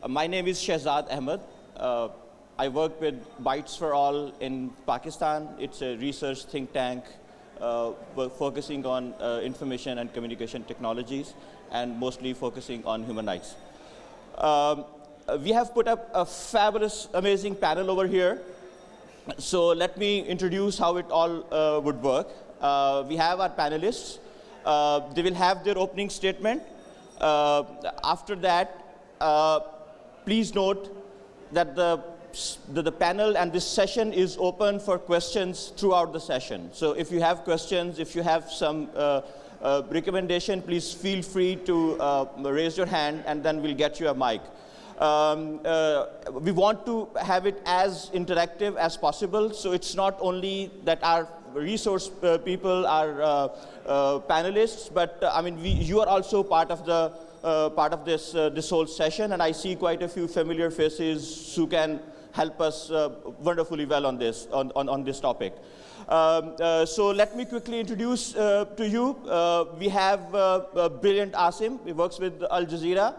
My name is Shahzad Ahmad. I work with Bytes for All in Pakistan. It's a research think tank focusing on information and communication technologies and mostly focusing on human rights. We have put up a fabulous, amazing panel over here. So let me introduce how it all would work. We have our panelists. They will have their opening statement. After that, please note that the panel and this session is open for questions throughout the session. So if you have questions, if you have some recommendation, please feel free to raise your hand and then we'll get you a mic. We want to have it as interactive as possible, so it's not only that our resource people are panelists, but I mean you are also part of this whole session, and I see quite a few familiar faces who can help us wonderfully well on this topic. So let me quickly introduce to you. We have brilliant Asem. He works with Al Jazeera.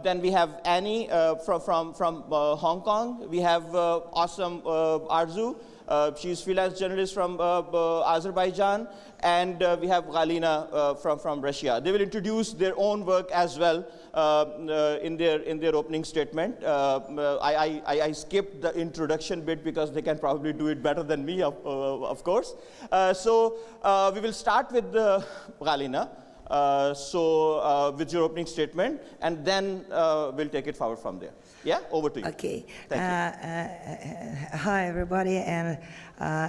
Then we have Annie from Hong Kong. We have awesome Arzu. She's freelance journalist from Azerbaijan. And we have Galina from Russia. They will introduce their own work as well in their opening statement. I skipped the introduction bit because they can probably do it better than me, of course. So we will start with Galina. With your opening statement, and then we'll take it forward from there. Yeah, over to you. Okay. Thank you. Hi, everybody, and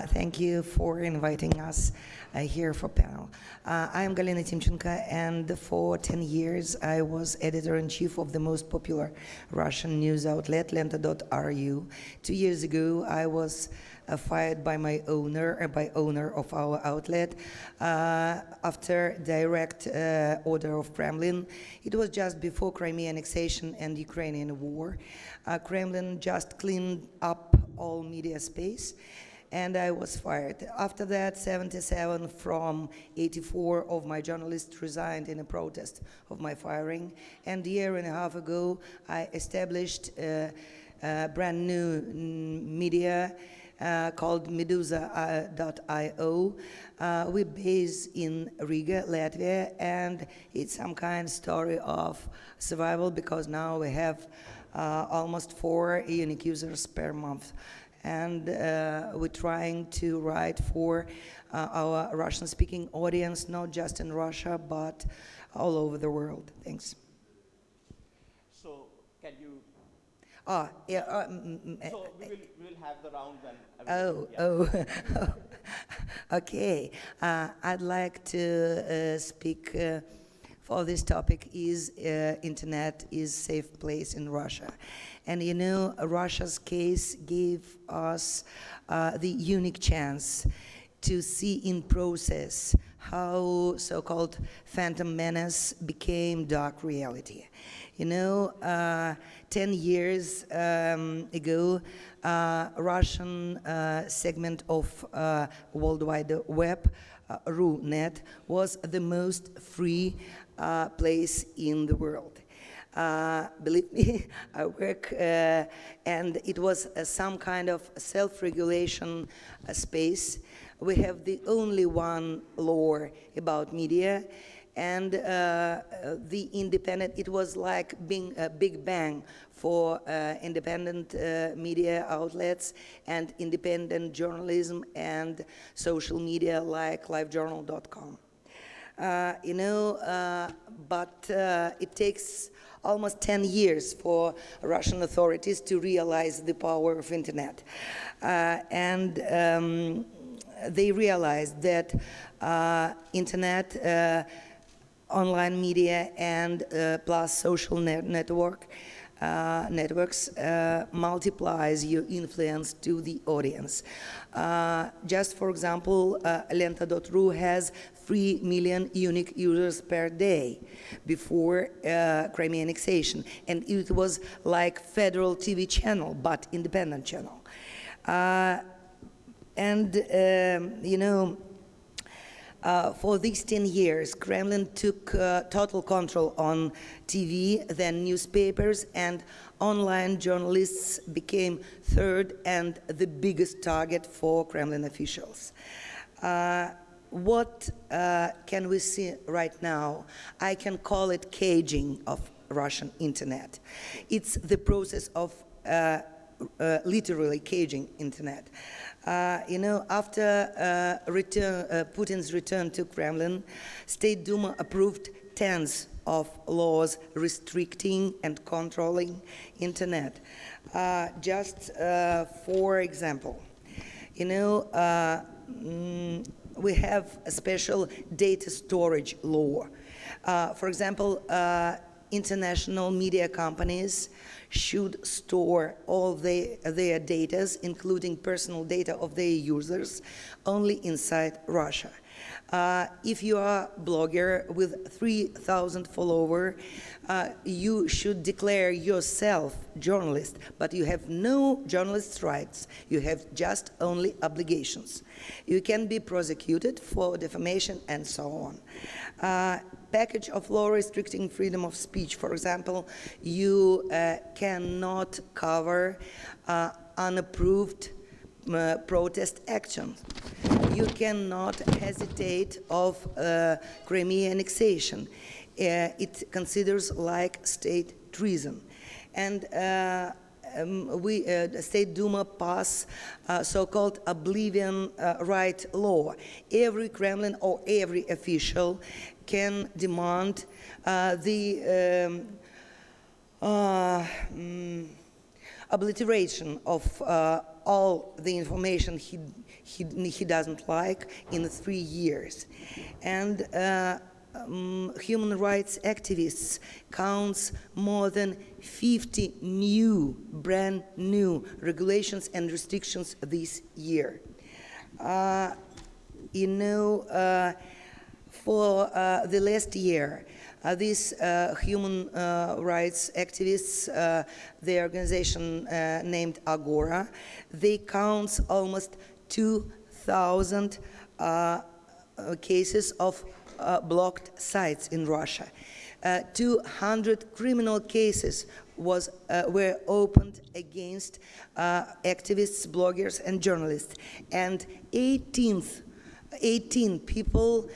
thank you for inviting us here for panel. I'm Galina Timchenko, and for 10 years I was editor-in-chief of the most popular Russian news outlet, Lenta.ru. 2 years ago, I was fired by my owner of our outlet after direct order of Kremlin. It was just before Crimea annexation and Ukrainian war. Kremlin just cleaned up all media space, and I was fired. After that, 77 from 84 of my journalists resigned in a protest of my firing. And a year and a half ago, I established a brand new media called Meduza.io. We're based in Riga, Latvia, and it's some kind of story of survival because now we have almost 4 unique users per month. And we're trying to write for our Russian-speaking audience, not just in Russia, but all over the world. Thanks. So, can you... Yeah. So we'll have the round then. Okay. I'd like to speak for this topic is internet is safe place in Russia. And you know, Russia's case gave us the unique chance to see in process how so-called phantom menace became dark reality. You know, 10 years ago, Russian segment of World Wide Web, RuNet, was the most free place in the world. Believe me, I work, and it was some kind of self-regulation space. We have the only one law about media, and the independent, it was like being a big bang for independent media outlets and independent journalism and social media like livejournal.com. You know, but it takes almost 10 years for Russian authorities to realize the power of internet. And they realized that internet, online media, and plus social networks multiplies your influence to the audience. Just for example, Lenta.ru has 3 million unique users per day before Crimea annexation, and it was like federal TV channel, but independent channel. You know, For these 10 years, Kremlin took total control on TV, then newspapers, and online journalists became third and the biggest target for Kremlin officials. What can we see right now? I can call it caging of Russian internet. It's the process of literally caging internet. After Putin's return to Kremlin, State Duma approved tens of laws restricting and controlling internet. Just for example, we have a special data storage law. For example, international media companies should store all their data, including personal data of their users, only inside Russia. If you are a blogger with 3,000 followers, you should declare yourself journalist, but you have no journalist rights. You have just only obligations. You can be prosecuted for defamation and so on. Package of law restricting freedom of speech. For example, you cannot cover unapproved protest action. You cannot hesitate of Crimea annexation. It considers like state treason. And the State Duma pass so-called oblivion right law. Every Kremlin or every official can demand the obliteration of all the information he doesn't like in 3 years. And human rights activists counts more than 50 brand new regulations and restrictions this year. For the last year, these human rights activists, the organization named Agora, they count almost 2,000 cases of blocked sites in Russia. 200 criminal cases were opened against activists, bloggers, and journalists, and 18 people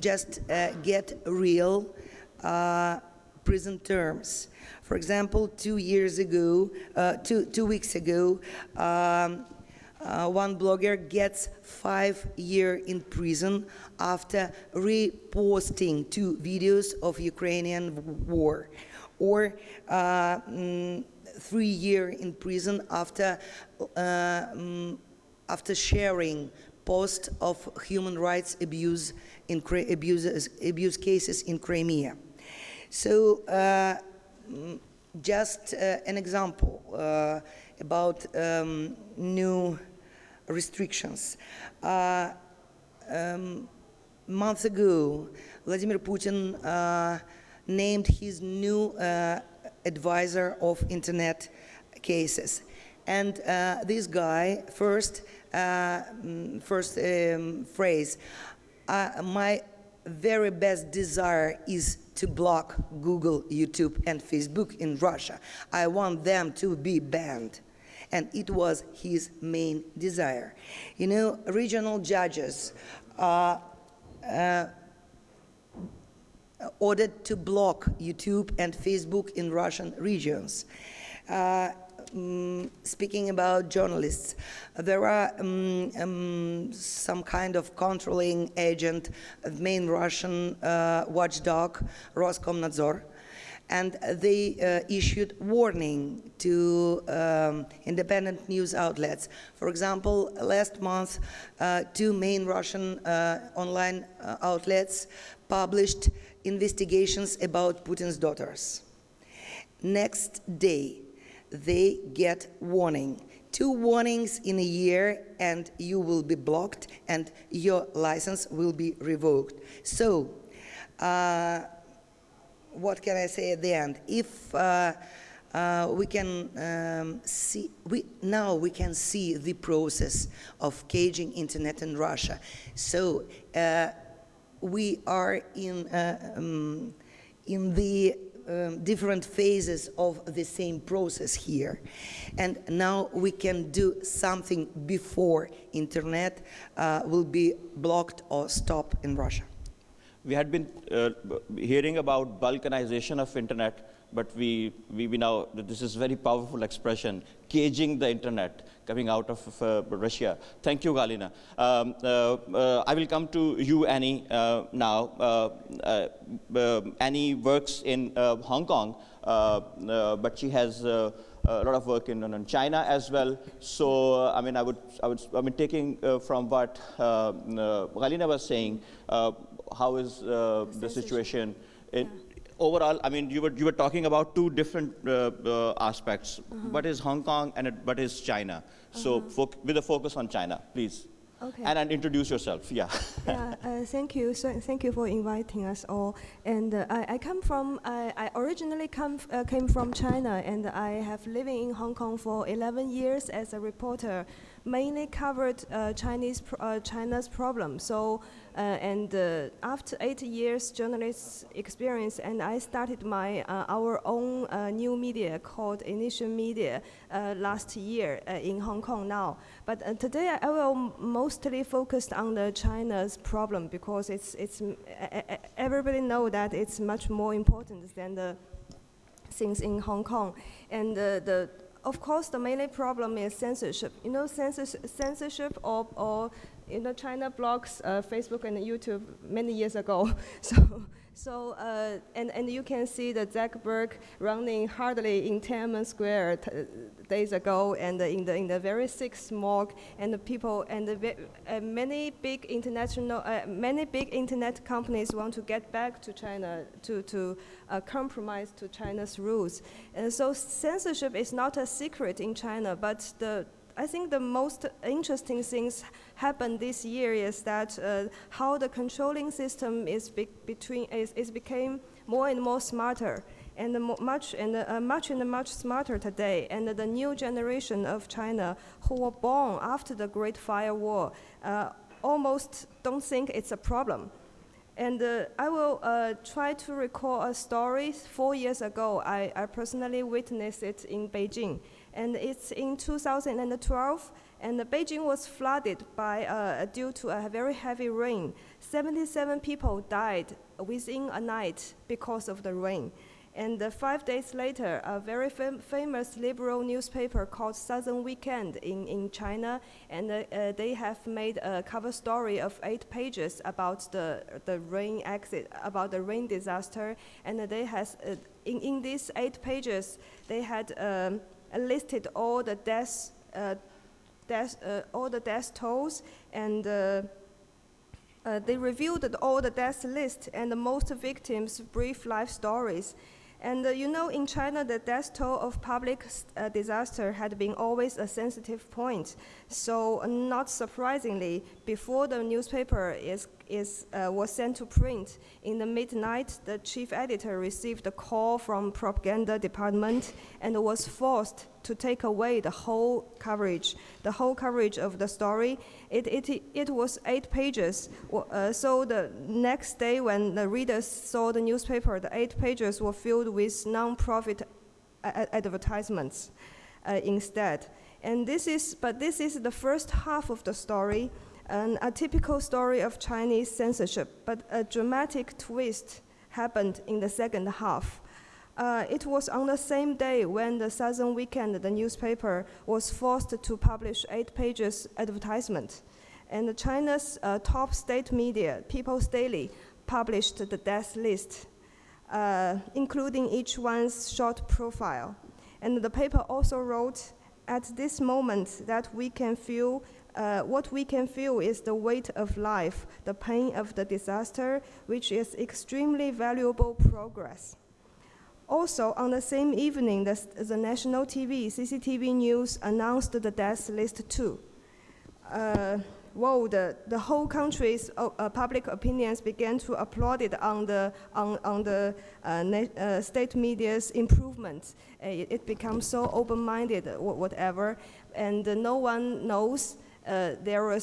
just get real prison terms. For example, 2 weeks ago, one blogger gets 5 years in prison after reposting 2 videos of Ukrainian war, or 3 years in prison after sharing posts of human rights abuse cases in Crimea. So just an example about new restrictions. Months ago, Vladimir Putin named his new advisor of internet cases. And this guy, first phrase, my very best desire is to block Google, YouTube, and Facebook in Russia. I want them to be banned. And it was his main desire. Regional judges ordered to block YouTube and Facebook in Russian regions. Speaking about journalists, there are some kind of controlling agent, main Russian watchdog, Roskomnadzor, and they issued warning to independent news outlets. For example, last month, 2 main Russian online outlets published investigations about Putin's daughters. Next day, they get warning. 2 warnings in a year, and you will be blocked, and your license will be revoked. So, what can I say at the end? If we can now we can see the process of caging internet in Russia. So we are in the different phases of the same process here, and now we can do something before internet will be blocked or stopped in Russia. We had been hearing about balkanization of internet, but we now, this is very powerful expression, caging the internet, coming out of Russia. Thank you, Galina. I will come to you, Annie, now. Annie works in Hong Kong, but she has a lot of work in China as well. So, I mean, taking from what Galina was saying, how is the situation? Overall, I mean, you were talking about two different aspects. What is Hong Kong and what is China? So, with a focus on China, please. Okay. And introduce yourself. Yeah. Thank you. So, thank you for inviting us all. And I originally came from China, and I have living in Hong Kong for 11 years as a reporter, mainly covered China's problem. So, after 8 years journalist experience, and I started our own new media called Initium Media last year in Hong Kong now. But today I will mostly focus on the China's problem, because everybody know that it's much more important than the things in Hong Kong. And of course, the main problem is censorship. You know, censorship or China blocks Facebook and YouTube many years ago. And you can see the Zuckerberg running hardly in Tiananmen Square days ago, and in the very thick smog, and the people and many big internet companies want to get back to China to compromise to China's rules. And so censorship is not a secret in China, but I think the most interesting things happened this year is that how the controlling system became more and more smarter, and much smarter today. And the new generation of China who were born after the Great Firewall almost don't think it's a problem. And I will try to recall a story 4 years ago. I personally witnessed it in Beijing. And it's in 2012, and Beijing was flooded due to a very heavy rain. 77 people died within a night because of the rain. And 5 days later, a very famous liberal newspaper called Southern Weekend in China, and they have made a cover story of 8 pages about the rain about the rain disaster. And they has in these 8 pages, they had listed all the death tolls, and they reviewed all the death list and the most victims' brief life stories. And in China, the death toll of public disaster had been always a sensitive point. So, not surprisingly, before the newspaper was sent to print, in the midnight, the chief editor received a call from propaganda department and was forced to take away the whole coverage of the story. It was 8 pages. So the next day, when the readers saw the newspaper, the 8 pages were filled with non-profit advertisements instead. And this is the first half of the story, a typical story of Chinese censorship. But a dramatic twist happened in the second half. It was on the same day when the Southern Weekend, the newspaper, was forced to publish 8 pages advertisement. And China's top state media, People's Daily, published the death list, including each one's short profile. And the paper also wrote, at this moment that we can feel, what we can feel is the weight of life, the pain of the disaster, which is extremely valuable progress. Also, on the same evening, the national TV, CCTV News, announced the death list too. whoa, the whole country's public opinions began to applaud it on the state media's improvements. It becomes so open-minded, whatever, and no one knows. There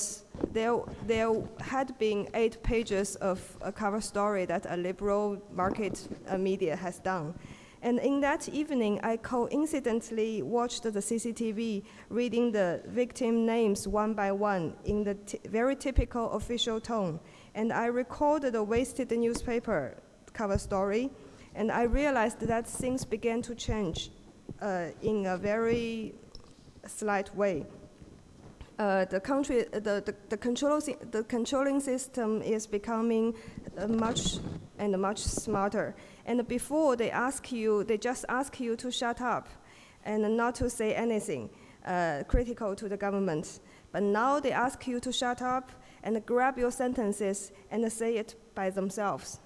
had been 8 pages of a cover story that a liberal market media has done. And in that evening, I coincidentally watched the CCTV reading the victim names one by one in the very typical official tone. And I recalled the wasted newspaper cover story, and I realized that things began to change in a very slight way. The controlling system is becoming much smarter. And before they just ask you to shut up and not to say anything critical to the government. But now they ask you to shut up and grab your sentences and say it by themselves.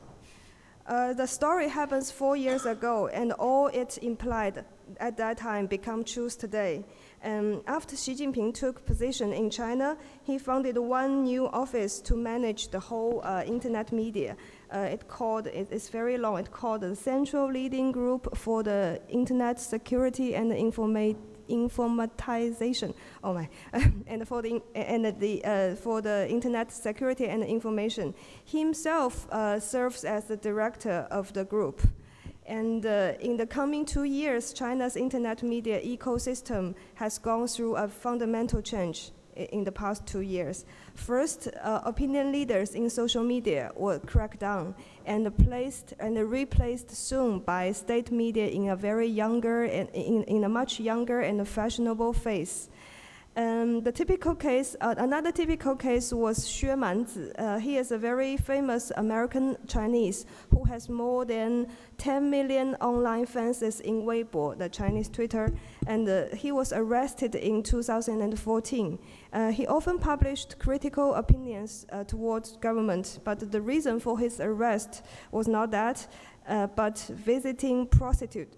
The story happens 4 years ago, and all it implied at that time become truth today. After Xi Jinping took position in China, he founded one new office to manage the whole internet media. It's very long. It's called the Central Leading Group for the Internet Security and Informatization. Oh my! And for the Internet Security and Information, he himself serves as the director of the group. And in the coming 2 years, China's internet media ecosystem has gone through a fundamental change in the past 2 years. First, opinion leaders in social media were cracked down and replaced soon by state media in a very younger and in a much younger and fashionable phase. Another typical case was Xue Manzi. He is a very famous American Chinese who has more than 10 million online fans in Weibo, the Chinese Twitter, and he was arrested in 2014. He often published critical opinions towards government, but the reason for his arrest was not that, but visiting prostitutes.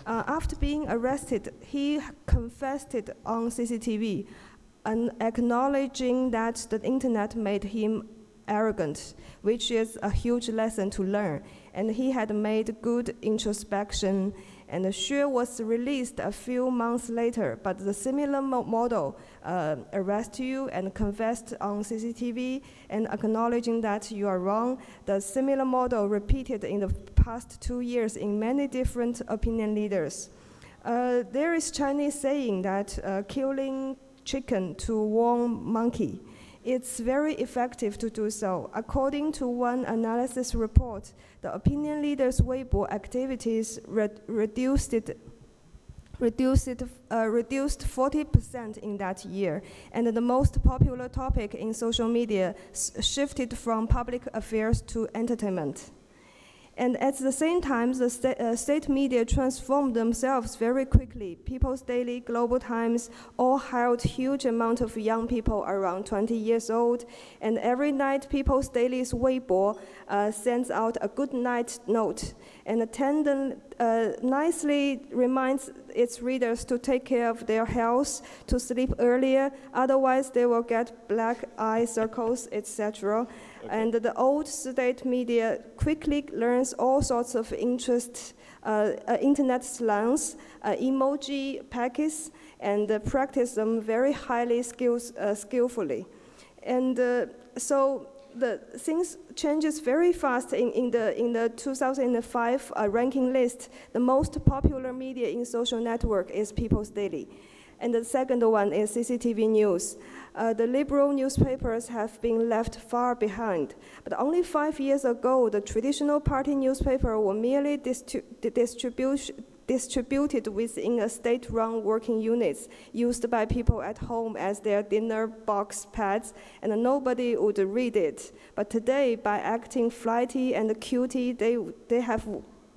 After being arrested, he confessed it on CCTV, and acknowledging that the internet made him arrogant, which is a huge lesson to learn. And he had made good introspection, and Xue was released a few months later, but the similar model arrested you and confessed on CCTV and acknowledging that you are wrong. The similar model repeated in the past 2 years in many different opinion leaders. There is Chinese saying that killing chicken to warn monkey. It's very effective to do so. According to one analysis report, the opinion leaders' Weibo activities reduced 40% in that year, and the most popular topic in social media shifted from public affairs to entertainment. And at the same time, the state media transformed themselves very quickly. People's Daily, Global Times all hired huge amount of young people around 20 years old. And every night, People's Daily's Weibo sends out a good night note. And attendant nicely reminds its readers to take care of their health, to sleep earlier, otherwise they will get black eye circles, etc. Okay. And the old state media quickly learns all sorts of internet slangs, emoji packets, and practice them very highly skillfully. And so the things changes very fast in the 2005 ranking list. The most popular media in social network is People's Daily. And the second one is CCTV News. The liberal newspapers have been left far behind. But only 5 years ago, the traditional party newspaper were merely distributed within a state-run working units used by people at home as their dinner box pads, and nobody would read it. But today, by acting flighty and cutie, they have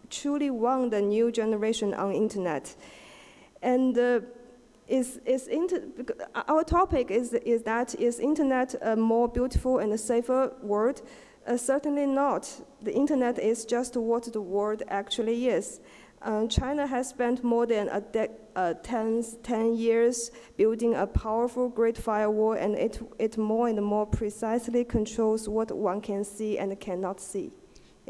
truly won the new generation on internet. And our topic is internet a more beautiful and a safer world? Certainly not. The internet is just what the world actually is. China has spent more than 10 years building a powerful Great Firewall, and it more and more precisely controls what one can see and cannot see.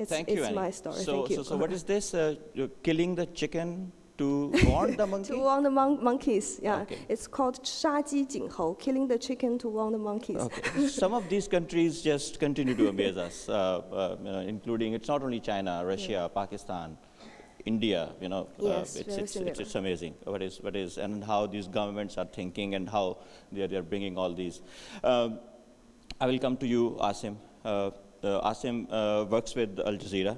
Thank you, it's Annie. my story. So, Thank you. so what is this? You're killing the chicken to warn the monkey? To warn the monkeys, yeah. Okay. It's called 杀鸡儆猴, killing the chicken to warn the monkeys. Okay. Some of these countries just continue to amaze us, including, it's not only China, Russia, Pakistan, India, Yes, it's amazing what is, and how these governments are thinking and how they're bringing all these. I will come to you, Asem. Asem works with Al Jazeera.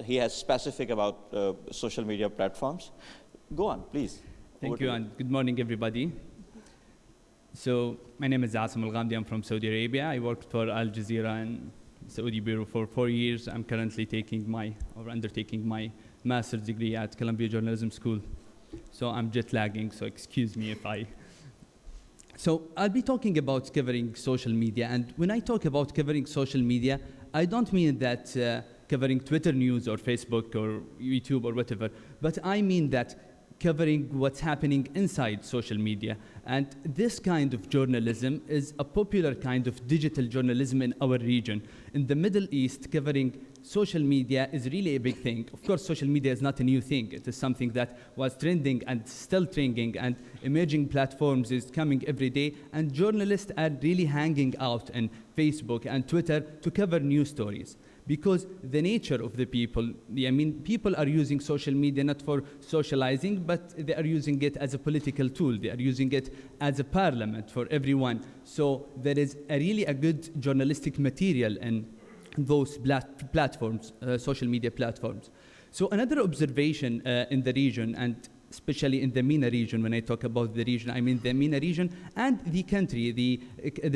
He has specific about social media platforms. Go on, please. Thank you, and good morning, everybody. So my name is Asem Alghamdi. I'm from Saudi Arabia. I worked for Al Jazeera and Saudi Bureau for 4 years. I'm currently undertaking my master's degree at Columbia Journalism School. So I'm jet lagging, so excuse me if I. So I'll be talking about covering social media, and when I talk about covering social media, I don't mean that covering Twitter news or Facebook or YouTube or whatever, but I mean that covering what's happening inside social media. And this kind of journalism is a popular kind of digital journalism in our region. In the Middle East, covering social media is really a big thing. Of course, social media is not a new thing. It is something that was trending and still trending, and emerging platforms is coming every day, and journalists are really hanging out on Facebook and Twitter to cover news stories. Because the nature of the people, people are using social media not for socializing, but they are using it as a political tool. They are using it as a parliament for everyone. So there is really a good journalistic material in those platforms, social media platforms. So another observation in the region, and especially in the MENA region, when I talk about the region, I mean the MENA region and the country, the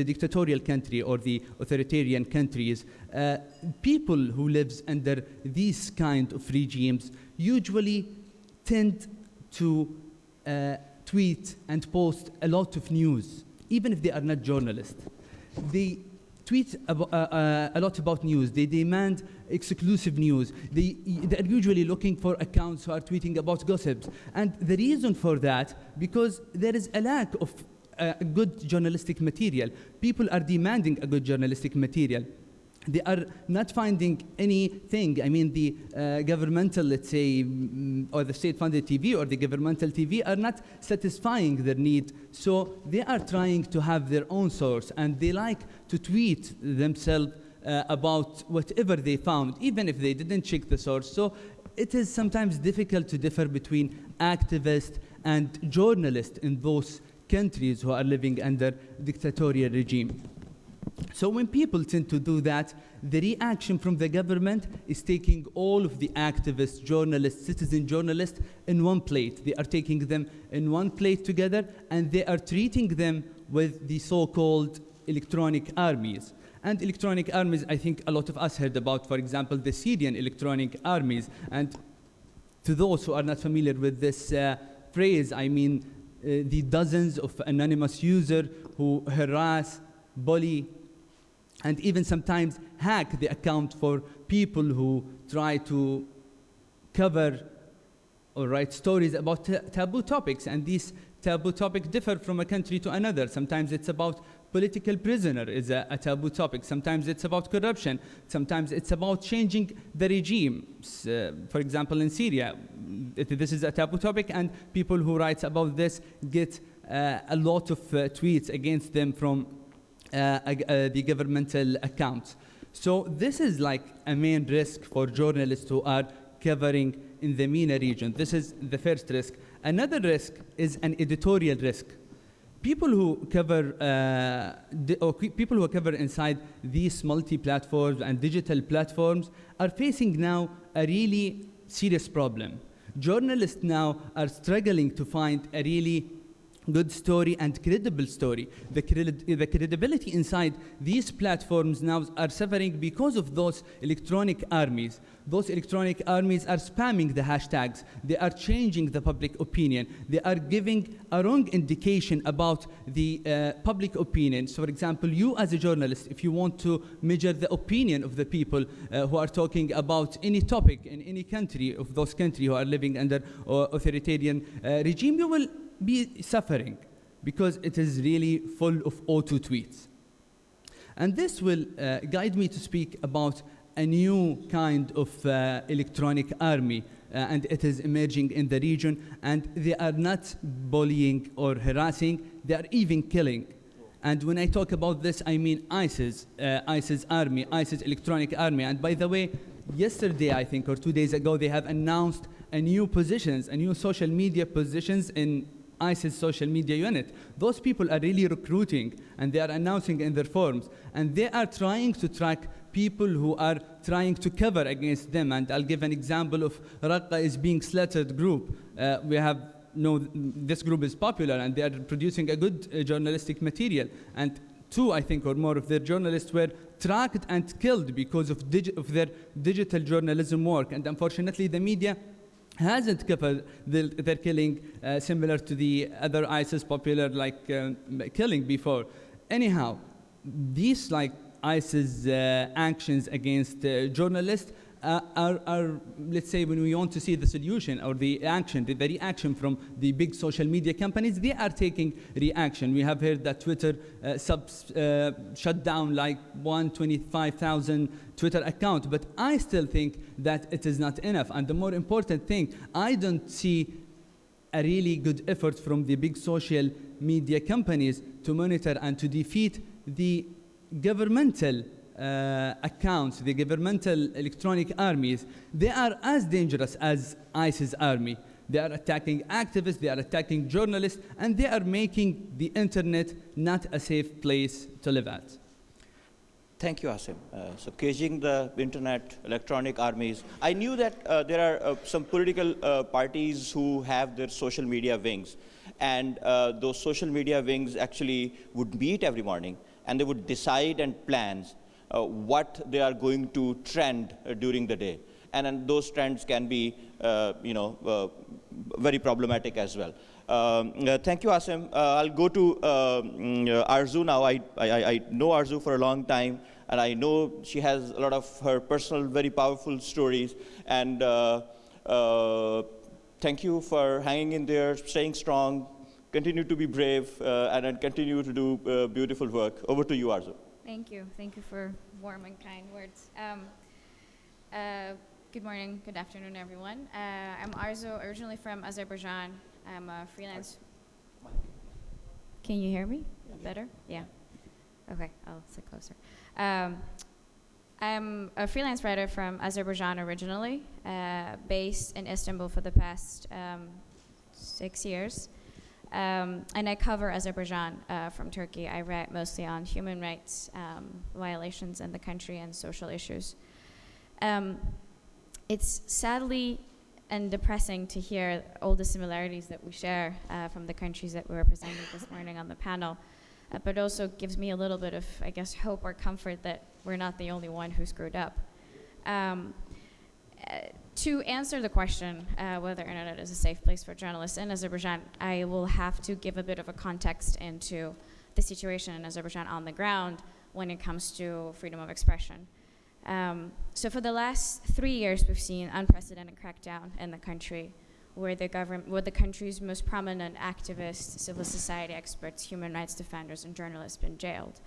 dictatorial country or the authoritarian countries, people who live under these kind of regimes usually tend to tweet and post a lot of news, even if they are not journalists. They tweet a lot about news. They demand exclusive news. They are usually looking for accounts who are tweeting about gossips. And the reason for that, because there is a lack of good journalistic material. People are demanding a good journalistic material. They are not finding anything. The governmental, let's say, or the state-funded TV or the governmental TV are not satisfying their need. So they are trying to have their own source, and they like to tweet themselves about whatever they found, even if they didn't check the source. So it is sometimes difficult to differ between activists and journalists in those countries who are living under dictatorial regime. So when people tend to do that, the reaction from the government is taking all of the activists, journalists, citizen journalists in one plate. They are taking them in one plate together, and they are treating them with the so-called electronic armies. And electronic armies, I think a lot of us heard about, for example, the Syrian electronic armies. And to those who are not familiar with this phrase, the dozens of anonymous users who harass, bully, and even sometimes hack the account for people who try to cover or write stories about taboo topics. And these taboo topics differ from a country to another. Sometimes it's about political prisoner is a taboo topic. Sometimes it's about corruption. Sometimes it's about changing the regime. For example, in Syria, this is a taboo topic, and people who write about this get a lot of tweets against them from the governmental accounts. So this is like a main risk for journalists who are covering in the MENA region. This is the first risk. Another risk is an editorial risk. People who cover inside these multi-platforms and digital platforms are facing now a really serious problem. Journalists now are struggling to find a really good story and credible story. The credibility inside these platforms now are suffering because of those electronic armies. Those electronic armies are spamming the hashtags. They are changing the public opinion. They are giving a wrong indication about the public opinion. So, for example, you as a journalist, if you want to measure the opinion of the people who are talking about any topic in any country, of those countries who are living under authoritarian regime, you will be suffering because it is really full of auto tweets. And this will guide me to speak about a new kind of electronic army, and it is emerging in the region, and they are not bullying or harassing, they are even killing. And when I talk about this, I mean ISIS army, ISIS electronic army. And by the way, yesterday, I think, or 2 days ago, they have announced a new social media positions in ISIS social media unit. Those people are really recruiting, and they are announcing in their forums, and they are trying to track people who are trying to cover against them. And I'll give an example of Raqqa is being slaughtered group. We have this group is popular, and they are producing a good journalistic material. And 2, I think, or more of their journalists were tracked and killed because of their digital journalism work. And unfortunately, the media hasn't covered their killing similar to the other ISIS popular killing before. Anyhow, these ISIS actions against journalists are, let's say, when we want to see the solution or the reaction from the big social media companies, they are taking reaction. We have heard that Twitter shut down 125,000 Twitter accounts, but I still think that it is not enough. And the more important thing, I don't see a really good effort from the big social media companies to monitor and to defeat the governmental accounts, the governmental electronic armies. They are as dangerous as ISIS army. They are attacking activists, they are attacking journalists, and they are making the internet not a safe place to live at. Thank you, Asem. So caging the internet, electronic armies. I knew that there are some political parties who have their social media wings, and those social media wings actually would meet every morning, and they would decide and plan what they are going to trend during the day. And then those trends can be, very problematic as well. Thank you, Asem. I'll go to Arzu now. I know Arzu for a long time, and I know she has a lot of her personal, very powerful stories. And thank you for hanging in there, staying strong, continue to be brave, and then continue to do beautiful work. Over to you, Arzu. Thank you. Thank you for warm and kind words. Good morning, good afternoon, everyone. I'm Arzu, originally from Azerbaijan. I'm a freelance. Can you hear me? Better? Yeah. Okay, I'll sit closer. I'm a freelance writer from Azerbaijan originally, based in Istanbul for the past 6 years. And I cover Azerbaijan from Turkey. I write mostly on human rights violations in the country and social issues. It's sadly and depressing to hear all the similarities that we share from the countries that we represented this morning on the panel, but also gives me a little bit of, I guess, hope or comfort that we're not the only one who screwed up. To answer the question whether internet is a safe place for journalists in Azerbaijan, I will have to give a bit of a context into the situation in Azerbaijan on the ground when it comes to freedom of expression. So for the last 3 years, we've seen unprecedented crackdown in the country, where the country's most prominent activists, civil society experts, human rights defenders, and journalists have been jailed.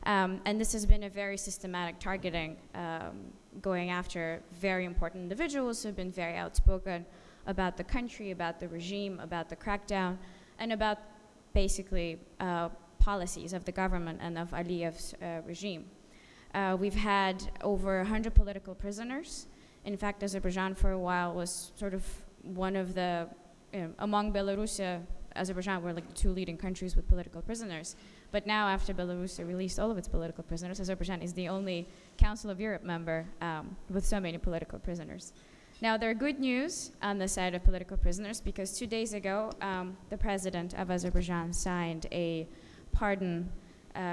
And this has been a very systematic targeting, going after very important individuals who have been very outspoken about the country, about the regime, about the crackdown, and about basically policies of the government and of Aliyev's regime. We've had over 100 political prisoners. In fact, Azerbaijan for a while was sort of one of the, among Belarus, Azerbaijan were like the 2 leading countries with political prisoners. But now, after Belarus released all of its political prisoners, Azerbaijan is the only Council of Europe member with so many political prisoners. Now, there are good news on the side of political prisoners because 2 days ago, the president of Azerbaijan signed a pardon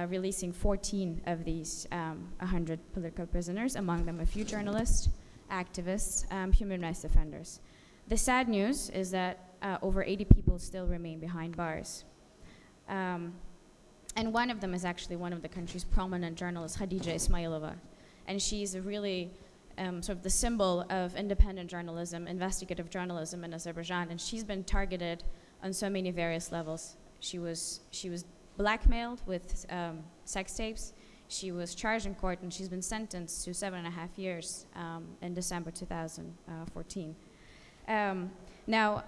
releasing 14 of these 100 political prisoners, among them a few journalists, activists, human rights defenders. The sad news is that over 80 people still remain behind bars. And one of them is actually one of the country's prominent journalists, Khadija Ismailova. And she's a really sort of the symbol of independent journalism, investigative journalism in Azerbaijan. And she's been targeted on so many various levels. She was blackmailed with sex tapes. She was charged in court, and she's been sentenced to 7.5 years in December 2014. Now,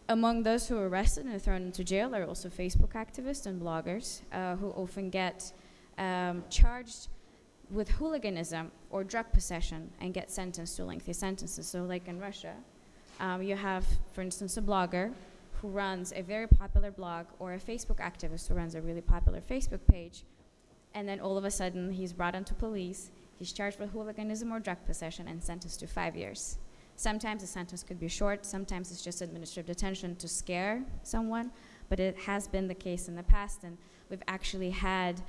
among those who are arrested and thrown into jail are also Facebook activists and bloggers who often get charged with hooliganism or drug possession and get sentenced to lengthy sentences. So like in Russia, you have, for instance, a blogger who runs a very popular blog or a Facebook activist who runs a really popular Facebook page, and then all of a sudden he's brought into police, he's charged with hooliganism or drug possession and sentenced to 5 years. Sometimes the sentence could be short, sometimes it's just administrative detention to scare someone, but it has been the case in the past, and we've actually had,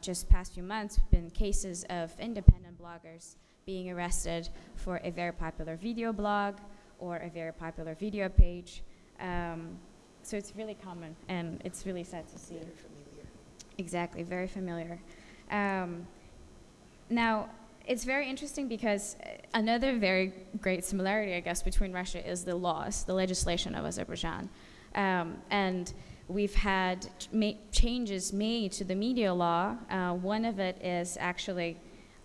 just past few months, been cases of independent bloggers being arrested for a very popular video blog or a very popular video page. So it's really common, and it's really sad to see. Very familiar. Exactly, very familiar. Now, it's very interesting because another very great similarity, I guess, between Russia is the laws, the legislation of Azerbaijan. And we've had changes made to the media law. One of it is actually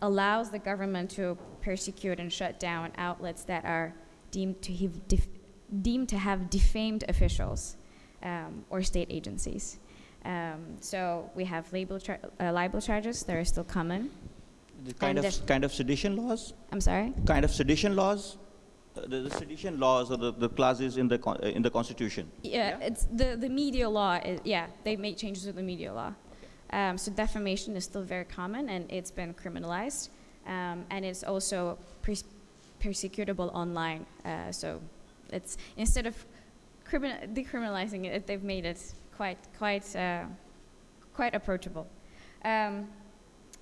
allows the government to persecute and shut down outlets that are deemed to have defamed officials or state agencies. So we have libel charges that are still common. The kind of sedition laws? I'm sorry? Kind of sedition laws? The sedition laws or the clauses in the Constitution? Yeah, it's the media law. They made changes to the media law. Okay. So defamation is still very common, and it's been criminalized. And it's also persecutable online. So it's, instead of decriminalizing it, they've made it quite approachable.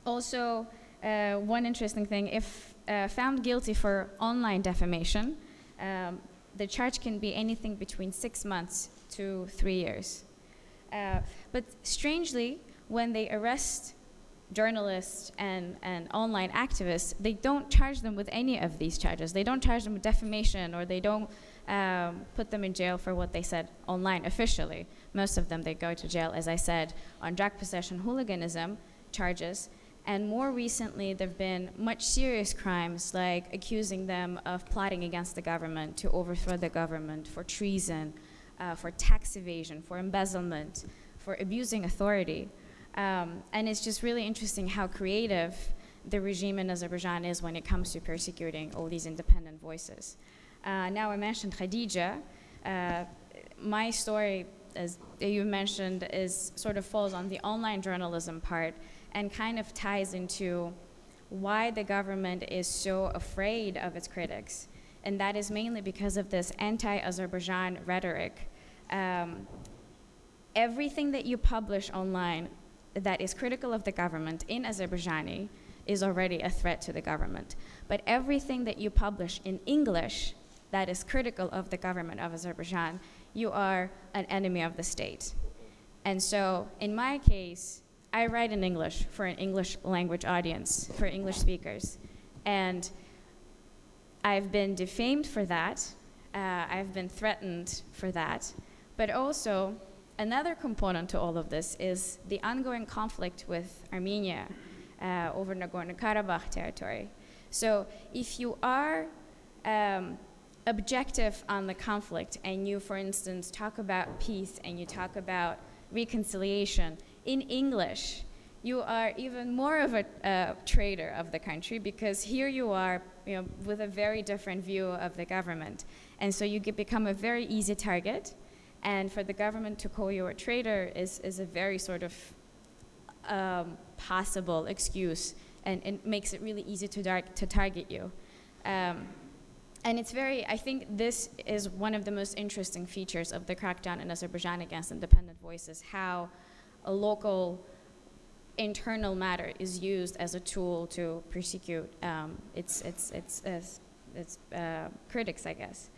Also, one interesting thing, if found guilty for online defamation, the charge can be anything between 6 months to 3 years. But strangely, when they arrest journalists and online activists, they don't charge them with any of these charges. They don't charge them with defamation, or they don't put them in jail for what they said online officially. Most of them, they go to jail, as I said, on drug possession, hooliganism charges. And more recently, there have been much serious crimes, like accusing them of plotting against the government, to overthrow the government, for treason, for tax evasion, for embezzlement, for abusing authority. And it's just really interesting how creative the regime in Azerbaijan is when it comes to persecuting all these independent voices. Now, I mentioned Khadija. My story, as you mentioned, sort of falls on the online journalism part, and kind of ties into why the government is so afraid of its critics. And that is mainly because of this anti-Azerbaijan rhetoric. Everything that you publish online that is critical of the government in Azerbaijani is already a threat to the government. But everything that you publish in English that is critical of the government of Azerbaijan, you are an enemy of the state. And so, in my case, I write in English for an English language audience, for English speakers. And I've been defamed for that. I've been threatened for that. But also, another component to all of this is the ongoing conflict with Armenia over Nagorno-Karabakh territory. So if you are objective on the conflict, and you, for instance, talk about peace and you talk about reconciliation in English, you are even more of a traitor of the country, because here you are, with a very different view of the government. And so you become a very easy target. And for the government to call you a traitor is a very sort of possible excuse, and it makes it really easy to target you. And it's very, I think this is one of the most interesting features of the crackdown in Azerbaijan against independent voices, how a local internal matter is used as a tool to persecute its critics, I guess.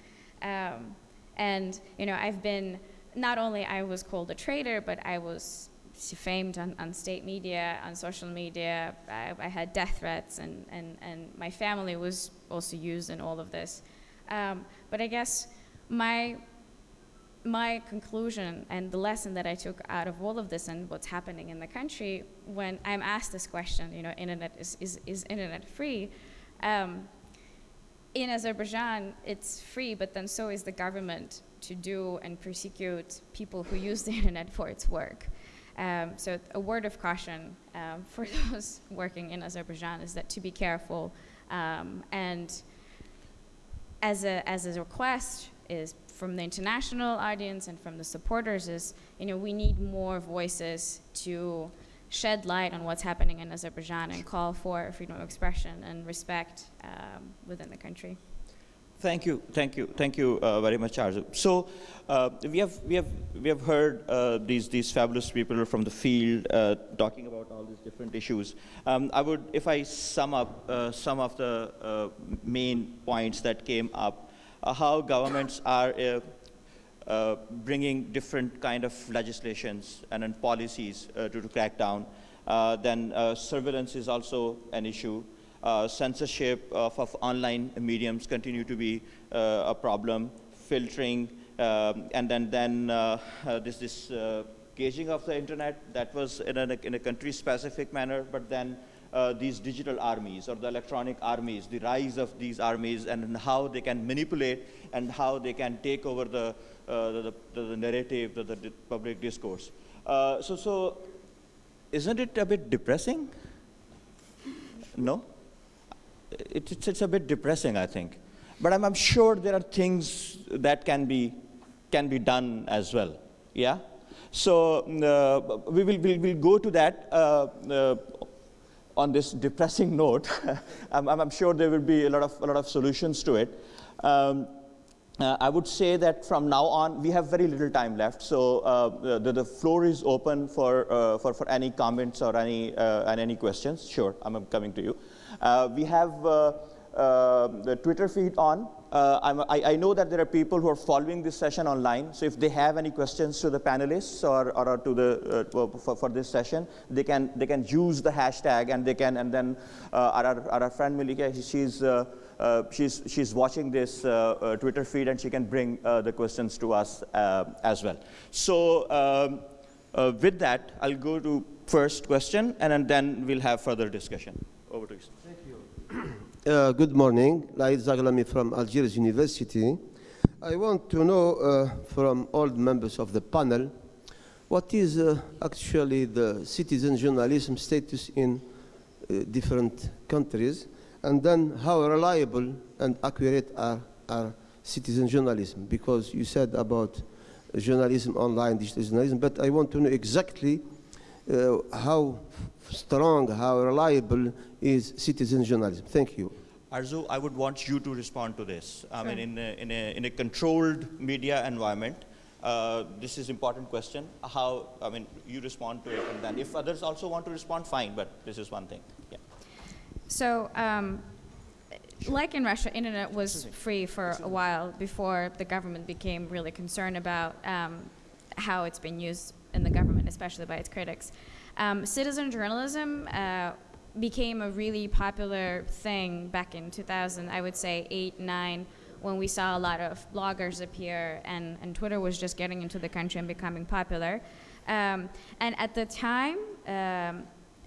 And I've been, not only I was called a traitor, but I was famed on state media, on social media. I had death threats, and my family was also used in all of this. But I guess my conclusion and the lesson that I took out of all of this and what's happening in the country, when I'm asked this question, internet is internet free? In Azerbaijan, it's free, but then so is the government to do and persecute people who use the internet for its work. So a word of caution for those working in Azerbaijan is that to be careful, and as a request is from the international audience and from the supporters is, we need more voices to shed light on what's happening in Azerbaijan and call for freedom of expression and respect within the country. Thank you very much, Arzu. So we have heard these fabulous people from the field talking about all these different issues. I would, if I sum up some of the main points that came up, how governments are bringing different kind of legislations and policies to crack down. Then surveillance is also an issue. Censorship of online mediums continue to be a problem. Filtering, and then this gauging of the internet, that was in a country-specific manner, but then these digital armies or the electronic armies, the rise of these armies and how they can manipulate and how they can take over the narrative, the public discourse. So isn't it a bit depressing? No? It's a bit depressing, I think. But I'm sure there are things that can be done as well. Yeah? So we'll go to that on this depressing note. I'm sure there will be a lot of solutions to it. I would say that from now on, we have very little time left. So the floor is open for any comments or any questions. Sure, I'm coming to you. We have the Twitter feed on. I know that there are people who are following this session online. So if they have any questions to the panelists or to the for this session, they can use the hashtag and they can, and then our friend Malika, she's watching this Twitter feed and she can bring the questions to us as well. So with that, I'll go to first question and then we'll have further discussion. Over to you. Thank you. Good morning. Laïd Zaglami from Algiers University. I want to know from all members of the panel, what is actually the citizen journalism status in different countries, and then how reliable and accurate are citizen journalism? Because you said about journalism online, digital journalism, but I want to know exactly how strong, how reliable is citizen journalism. Thank you. Arzu, I would want you to respond to this. I mean, in a controlled media environment, this is an important question. How, I mean, you respond to it, and then if others also want to respond, fine, but this is one thing. Yeah. So, like in Russia, internet was free for a while before the government became really concerned about how it's been used in the government, especially by its critics. Citizen journalism became a really popular thing back in 2000, I would say 8, 9, when we saw a lot of bloggers appear and Twitter was just getting into the country and becoming popular. And at the time,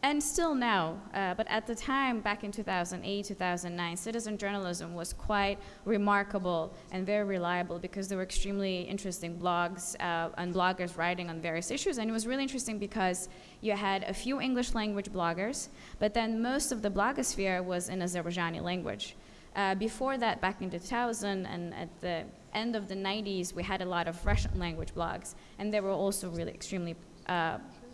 and still now, but at the time, back in 2008, 2009, citizen journalism was quite remarkable and very reliable because there were extremely interesting blogs and bloggers writing on various issues. And it was really interesting because you had a few English language bloggers, but then most of the blogosphere was in Azerbaijani language. Before that, back in 2000 and at the end of the 90s, we had a lot of Russian language blogs, and they were also really extremely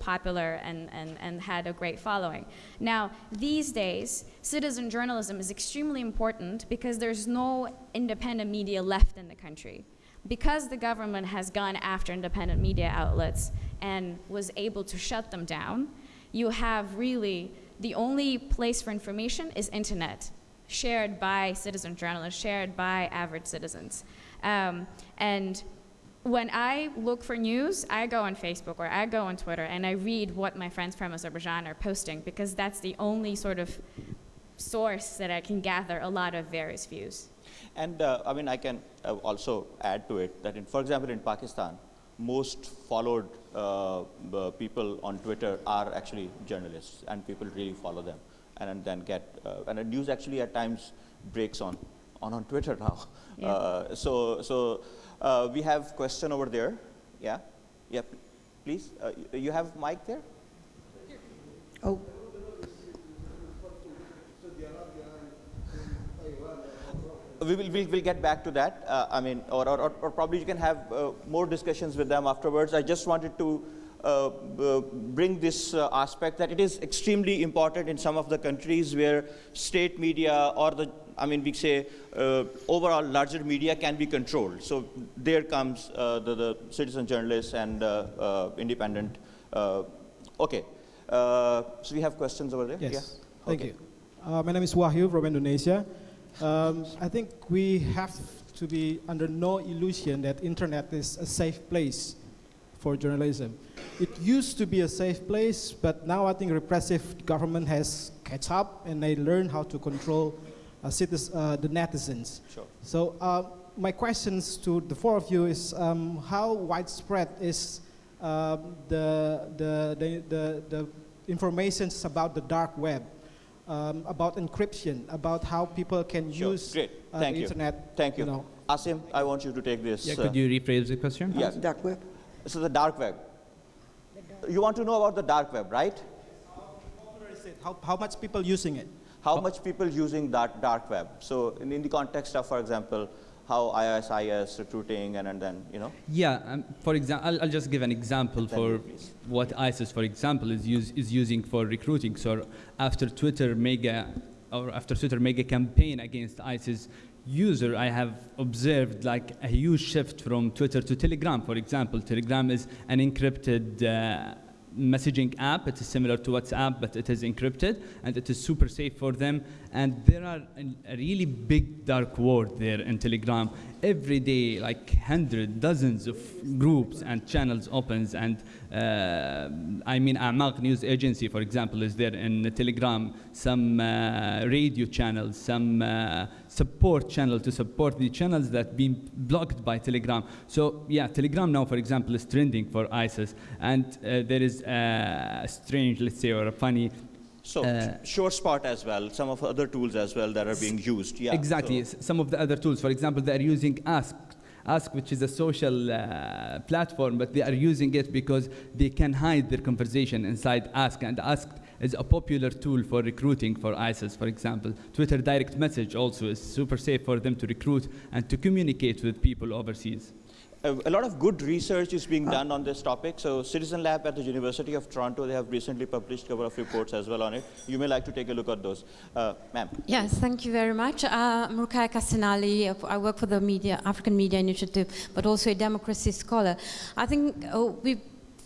popular and had a great following. Now, these days, citizen journalism is extremely important because there's no independent media left in the country. Because the government has gone after independent media outlets and was able to shut them down, you have really, the only place for information is internet, shared by citizen journalists, shared by average citizens. And when I look for news, I go on Facebook or I go on Twitter and I read what my friends from Azerbaijan are posting, because that's the only sort of source that I can gather a lot of various views. And I mean, I can also add to it that, for example, in Pakistan, most followed people on Twitter are actually journalists, and people really follow them, and then get, and the news actually at times breaks on Twitter now. Yeah. So we have question over there. Yeah, yeah, please. You have mic there? Oh. We'll get back to that. I mean, or probably you can have more discussions with them afterwards. I just wanted to bring this aspect that it is extremely important in some of the countries where state media or we say overall larger media can be controlled. So there comes the citizen journalists and independent. Okay. So we have questions over there. Yes. Yeah? Thank you. My name is Wahyu from Indonesia. I think we have to be under no illusion that internet is a safe place for journalism. It used to be a safe place, but now I think repressive government has catch up and they learn how to control the netizens. Sure. So my questions to the four of you is how widespread is the information about the dark web? About encryption, about how people can use the internet. Thank you. Asem, I want you to take this. Yeah, could you rephrase the question? Yes. Dark web. So the dark web. You want to know about the dark web, right? How popular is it? How much people using it? How much people using that dark web? So in the context of, for example, how ISIS recruiting and then, Yeah, for example, I'll just give an example for what ISIS, for example, is using for recruiting. So after Twitter mega campaign against ISIS user, I have observed like a huge shift from Twitter to Telegram. For example, Telegram is an encrypted messaging app. It is similar to WhatsApp, but it is encrypted and it is super safe for them. And there are a really big dark world there in Telegram. Every day, like dozens of groups and channels opens. And Ahmad news agency, for example, is there in Telegram. Some radio channels, some support channel to support the channels that been blocked by Telegram. So yeah, Telegram now, for example, is trending for ISIS. And there is a strange, let's say, or a funny SureSpot as well, some of other tools as well that are being used. Yeah. Exactly. So some of the other tools, for example, they are using Ask, which is a social platform, but they are using it because they can hide their conversation inside Ask, and Ask is a popular tool for recruiting for ISIS, for example. Twitter direct message also is super safe for them to recruit and to communicate with people overseas. A lot of good research is being done on this topic. So Citizen Lab at the University of Toronto, they have recently published a couple of reports as well on it. You may like to take a look at those. Ma'am. Yes, thank you very much. I'm Rukaya Kasanali. I work for the African Media Initiative, but also a democracy scholar. I think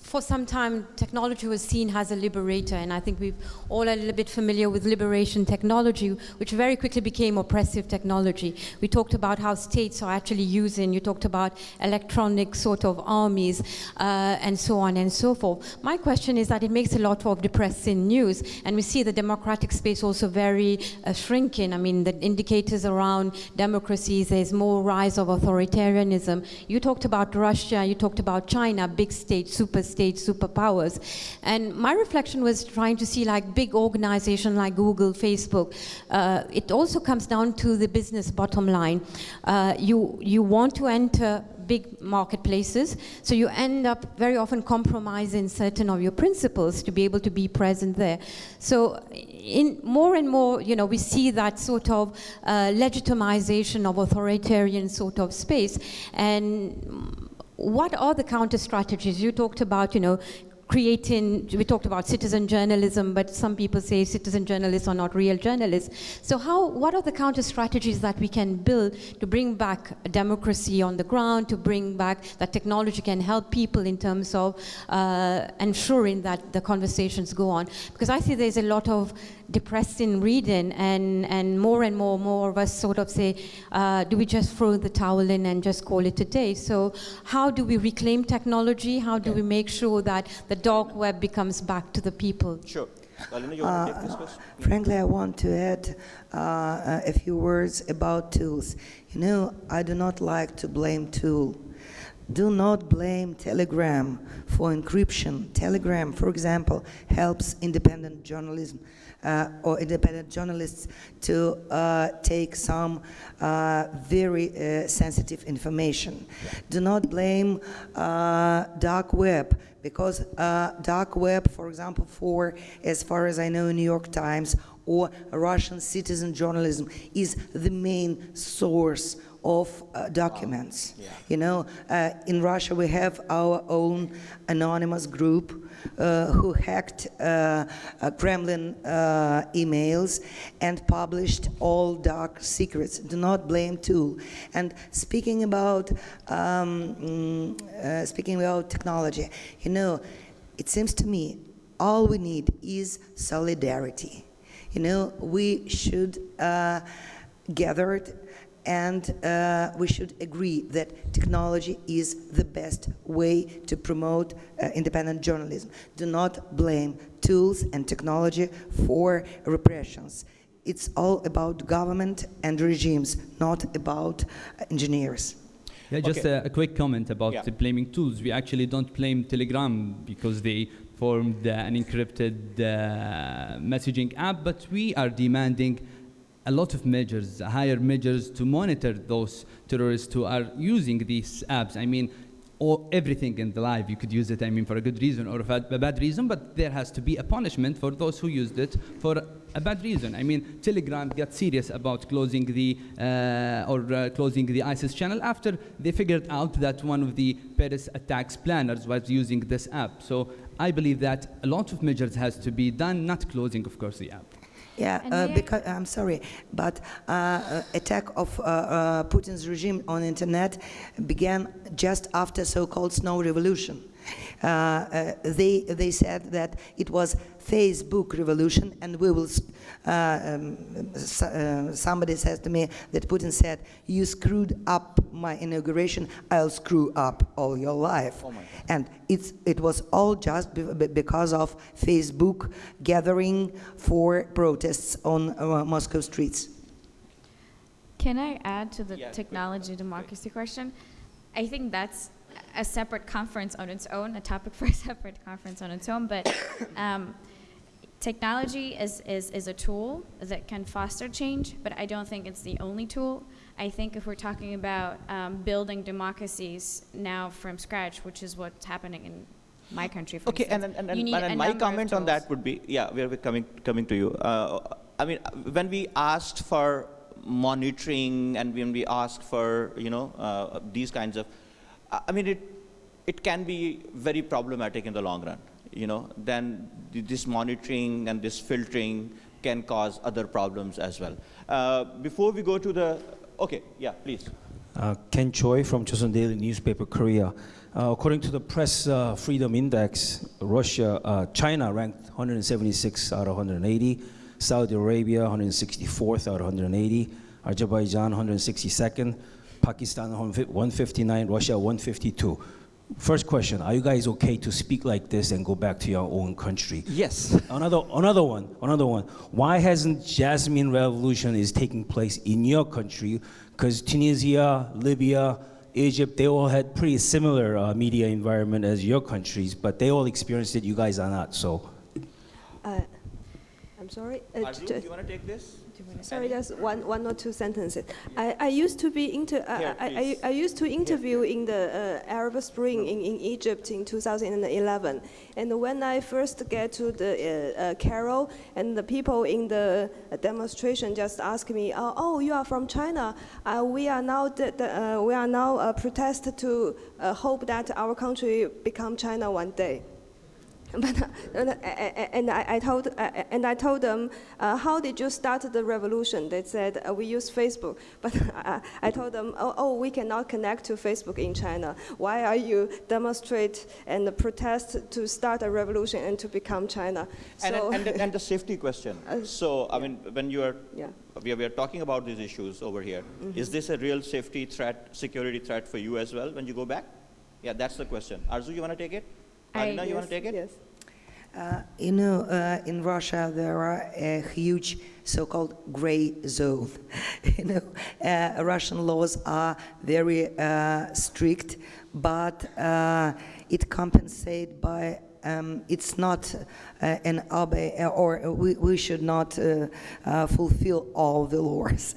for some time, technology was seen as a liberator, and I think we've all a little bit familiar with liberation technology, which very quickly became oppressive technology. We talked about how states are actually using, you talked about electronic sort of armies, and so on and so forth. My question is that it makes a lot of depressing news, and we see the democratic space also very shrinking. I mean, the indicators around democracies, there's more rise of authoritarianism. You talked about Russia, you talked about China, big states, superpowers. And my reflection was trying to see like big organizations like Google, Facebook. It also comes down to the business bottom line. You want to enter big marketplaces, so you end up very often compromising certain of your principles to be able to be present there. So in more and more, we see that sort of legitimization of authoritarian sort of space. And what are the counter strategies? You talked about, creating, we talked about citizen journalism, but some people say citizen journalists are not real journalists. So what are the counter strategies that we can build to bring back democracy on the ground, to bring back that technology can help people in terms of ensuring that the conversations go on? Because I see there's a lot of depressing reading, and more of us sort of say, do we just throw the towel in and just call it a day? So how do we reclaim technology? How do we make sure that the dark web becomes back to the people? Sure. Galina, you want to take this question? Frankly, I want to add a few words about tools. You know, I do not like to blame tool. Do not blame Telegram for encryption. Telegram, for example, helps independent journalism or independent journalists to take some very sensitive information. Do not blame dark web, because dark web, for example, for, as far as I know, New York Times or Russian citizen journalism is the main source of documents. Yeah. You know, in Russia we have our own anonymous group who hacked Kremlin emails and published all dark secrets. Do not blame tool. And speaking about technology, you know, it seems to me all we need is solidarity. You know, we should gather it, and we should agree that technology is the best way to promote independent journalism. Do not blame tools and technology for repressions. It's all about government and regimes, not about engineers. Yeah, just a quick comment about the blaming tools. We actually don't blame Telegram because they formed an encrypted messaging app, but we are demanding a lot of measures, higher measures to monitor those terrorists who are using these apps. I mean, everything in the life, you could use it, I mean, for a good reason or a bad reason, but there has to be a punishment for those who used it for a bad reason. I mean, Telegram got serious about closing the ISIS channel after they figured out that one of the Paris attacks planners was using this app. So I believe that a lot of measures has to be done, not closing, of course, the app. Yeah, because I'm sorry, but attack of Putin's regime on internet began just after so-called Snow Revolution. They said that it was Facebook revolution, and we will. Somebody says to me that Putin said, "You screwed up my inauguration, I'll screw up all your life." Oh my God. And it was all just because of Facebook gathering for protests on Moscow streets. Can I add to the technology democracy question? I think that's a separate conference on its own, a topic for a separate conference on its own, but technology is a tool that can foster change, but I don't think it's the only tool. I think if we're talking about building democracies now from scratch, which is what's happening in my country, for instance, and my comment on that would be, we're coming to you. I mean, when we asked for monitoring and when we asked for, these kinds of, I mean, it can be very problematic in the long run. Then this monitoring and this filtering can cause other problems as well. Before we go to the, please. Ken Choi from Chosun Daily Newspaper, Korea. According to the Press Freedom Index, China ranked 176 out of 180, Saudi Arabia 164th out of 180, Azerbaijan 162nd, Pakistan 159, Russia 152. First question, are you guys okay to speak like this and go back to your own country? Yes. Another one. Why hasn't Jasmine Revolution is taking place in your country? Because Tunisia, Libya, Egypt, they all had pretty similar media environment as your countries, but they all experienced it, you guys are not, so. I'm sorry. Arzu, do you want to take this? Sorry, just one or two sentences. I used to be I used to interview in the Arab Spring in Egypt in 2011, and when I first get to the Cairo, and the people in the demonstration just asked me, "Oh, you are from China? We are now protest to hope that our country become China one day." And I told them, how did you start the revolution? They said, we use Facebook. But I told them, oh, we cannot connect to Facebook in China. Why are you demonstrate and protest to start a revolution and to become China? And the safety question. So, I mean, when you are, we are talking about these issues over here, is this a real safety threat, security threat for you as well when you go back? Yeah, that's the question. Arzu, you want to take it? Galina, you want to take it? Yes. You know, in Russia there are a huge so-called gray zone. You know, Russian laws are very strict, but it compensates by. It's not an or we should not fulfill all the laws.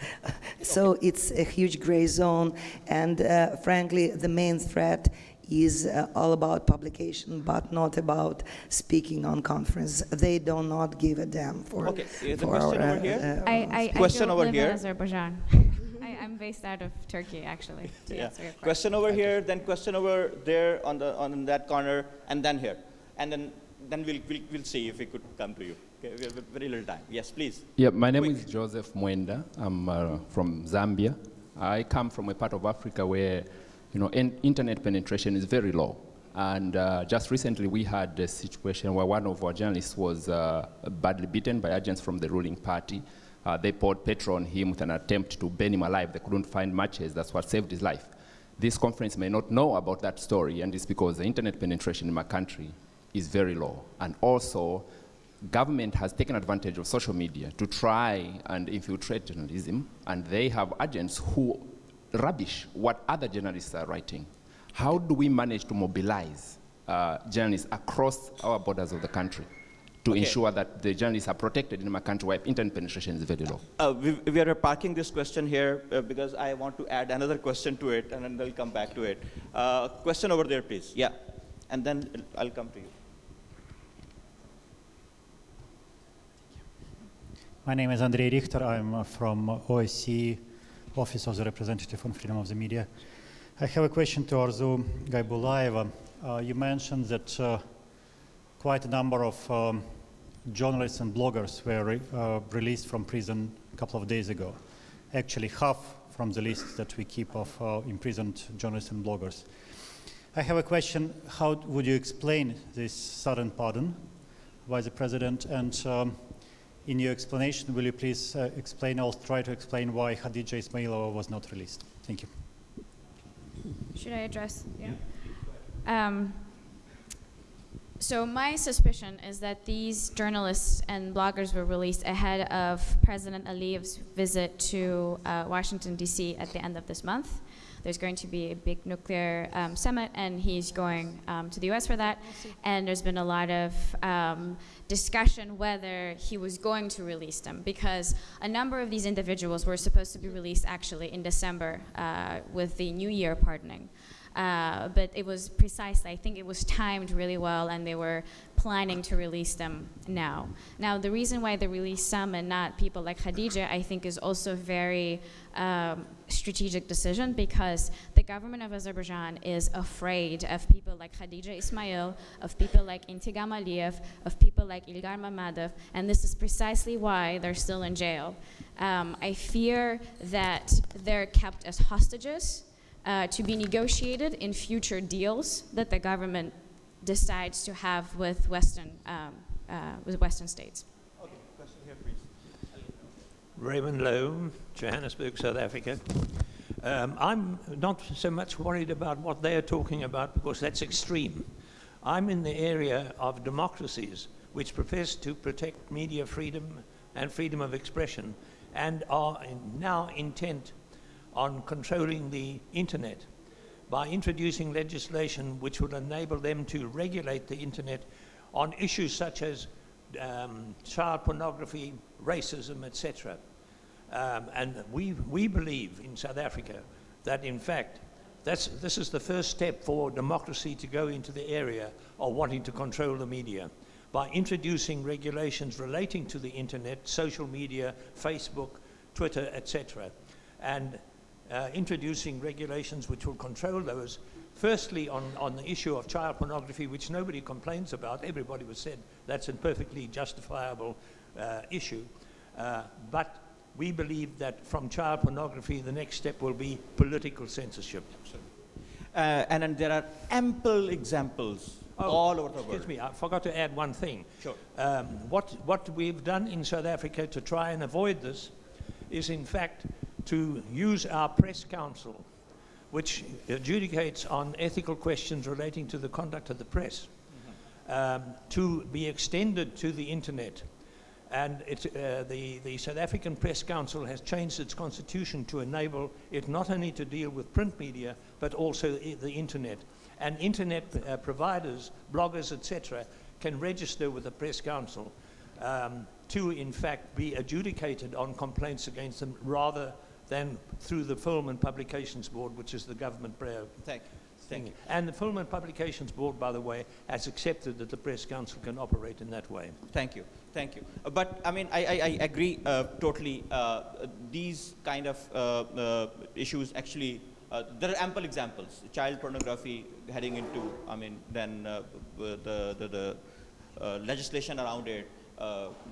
So it's a huge gray zone, and frankly, the main threat is all about publication, but not about speaking on conference. They do not give a damn for. Okay, the question over here. I question don't over live here. in Azerbaijan. I'm based out of Turkey, actually. To answer your Question over here, then question over there on that corner, and then here, and then we'll see if we could come to you. Okay, we have very little time. Yes, please. Yeah, my name is Joseph Mwenda. I'm from Zambia. I come from a part of Africa where, you know, internet penetration is very low. And just recently we had a situation where one of our journalists was badly beaten by agents from the ruling party. They poured petrol on him with an attempt to burn him alive. They couldn't find matches. That's what saved his life. This conference may not know about that story, and it's because the internet penetration in my country is very low. And also, government has taken advantage of social media to try and infiltrate journalism, and they have agents who rubbish what other journalists are writing. How do we manage to mobilize journalists across our borders of the country to ensure that the journalists are protected in my country where internet penetration is very low? We are parking this question here because I want to add another question to it, and then we'll come back to it. Question over there, please. Yeah, and then I'll come to you. My name is Andrei Richter. I'm from OSCE, Office of the Representative on Freedom of the Media. I have a question to Arzu Geybullayeva. You mentioned that quite a number of journalists and bloggers were released from prison a couple of days ago. Actually, half from the list that we keep of imprisoned journalists and bloggers. I have a question. How would you explain this sudden pardon by the president? And in your explanation, will you please explain or try to explain why Khadija Ismailova was not released? Thank you. Should I address? Yeah. So my suspicion is that these journalists and bloggers were released ahead of President Aliyev's visit to Washington, D.C. at the end of this month. There's going to be a big nuclear summit, and he's going to the U.S. for that. And there's been a lot of discussion whether he was going to release them, because a number of these individuals were supposed to be released actually in December with the New Year pardoning. But it was precisely, I think it was timed really well, and they were planning to release them now. Now, the reason why they released some and not people like Khadija, I think, is also a very strategic decision, because the government of Azerbaijan is afraid of people like Khadija Ismail, of people like Intigam Aliyev, of people like Ilgar Mammadov, and this is precisely why they're still in jail. I fear that they're kept as hostages to be negotiated in future deals that the government decides to have with Western states. Okay, question here, please. Raymond Lowe, Johannesburg, South Africa. I'm not so much worried about what they're talking about, because that's extreme. I'm in the area of democracies which profess to protect media freedom and freedom of expression, and are now intent on controlling the internet by introducing legislation which would enable them to regulate the internet on issues such as child pornography, racism, etc. And we believe in South Africa that, in fact, this is the first step for democracy to go into the area of wanting to control the media, by introducing regulations relating to the internet, social media, Facebook, Twitter, etc. And introducing regulations which will control those. Firstly, on the issue of child pornography, which nobody complains about. Everybody was said that's a perfectly justifiable issue. But we believe that from child pornography, the next step will be political censorship. And then there are ample examples all over the world. Excuse me, I forgot to add one thing. Sure. What we've done in South Africa to try and avoid this is, in fact, to use our press council, which adjudicates on ethical questions relating to the conduct of the press, to be extended to the internet. And the South African Press Council has changed its constitution to enable it not only to deal with print media, but also the internet. And internet providers, bloggers, etc., can register with the Press Council to, in fact, be adjudicated on complaints against them rather than through the Film and Publications Board, which is the government Thank you. And the Film and Publications Board, by the way, has accepted that the Press Council can operate in that way. Thank you. Thank you. But I mean, I agree totally. These kind of issues actually, there are ample examples. Child pornography heading into, I mean, then the legislation around it,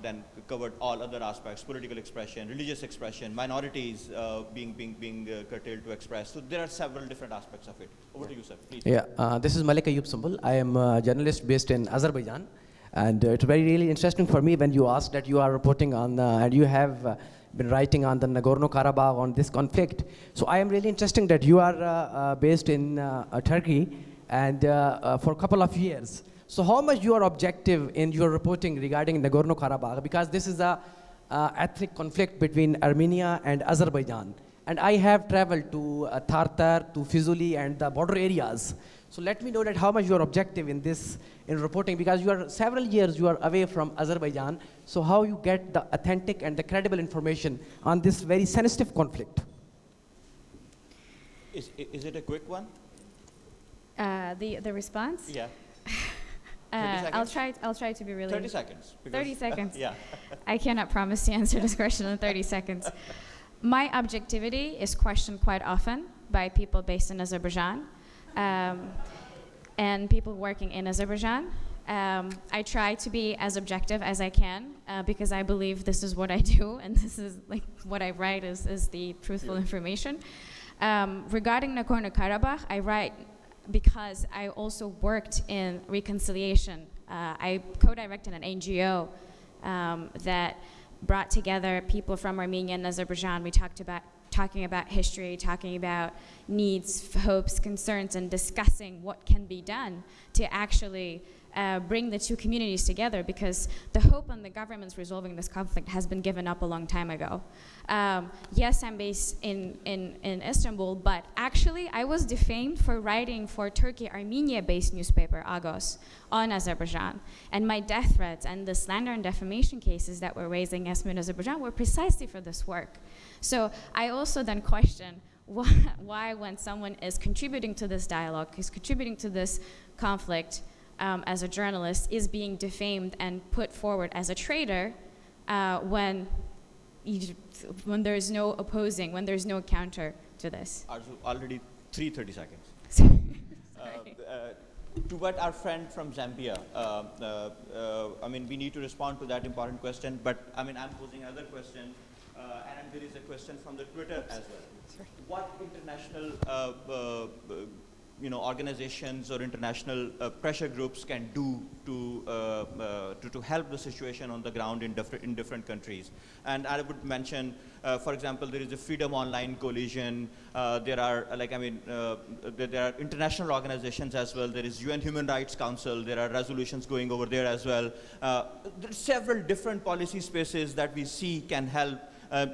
then covered all other aspects: political expression, religious expression, minorities being curtailed to express. So there are several different aspects of it. Over to you, sir, please. Yeah, this is Malik Ayub Sumbul. I am a journalist based in Azerbaijan. And it's really interesting for me when you asked that you are reporting on, and you have been writing on the Nagorno-Karabakh, on this conflict. So I am really interested that you are based in Turkey and for a couple of years. So how much you are objective in your reporting regarding Nagorno-Karabakh? Because this is a ethnic conflict between Armenia and Azerbaijan. And I have traveled to Tartar, to Fizuli and the border areas. So let me know that how much you are objective in this, in reporting, because you are several years you are away from Azerbaijan. So how you get the authentic and the credible information on this very sensitive conflict? Is it a quick one? The response? Yeah. 30 seconds? I'll try to be really... 30 seconds. 30 seconds. Yeah. I cannot promise to answer this question in 30 seconds. My objectivity is questioned quite often by people based in Azerbaijan and people working in Azerbaijan. I try to be as objective as I can because I believe this is what I do and this is like what I write is the truthful information. Regarding Nagorno-Karabakh, I write because I also worked in reconciliation. I co-directed an NGO that brought together people from Armenia and Azerbaijan. We talking about history, talking about needs, hopes, concerns, and discussing what can be done to actually bring the two communities together, because the hope on the government's resolving this conflict has been given up a long time ago. Yes, I'm based in Istanbul, but actually I was defamed for writing for Turkey Armenia-based newspaper Agos on Azerbaijan. And my death threats and the slander and defamation cases that were raised against me in Azerbaijan were precisely for this work. So I also then question why when someone is contributing to this dialogue, is contributing to this conflict, as a journalist, is being defamed and put forward as a traitor when there's no opposing, when there's no counter to this. Arzu, already 30 seconds. To what our friend from Zambia, I mean, we need to respond to that important question, but I mean, I'm posing another question, and there is a question from the Twitter as well. Sorry. What international organizations or international pressure groups can do to help the situation on the ground in different countries? And I would mention, for example, there is a Freedom Online Coalition. There are there are international organizations as well. There is UN Human Rights Council. There are resolutions going over there as well. There are several different policy spaces that we see can help.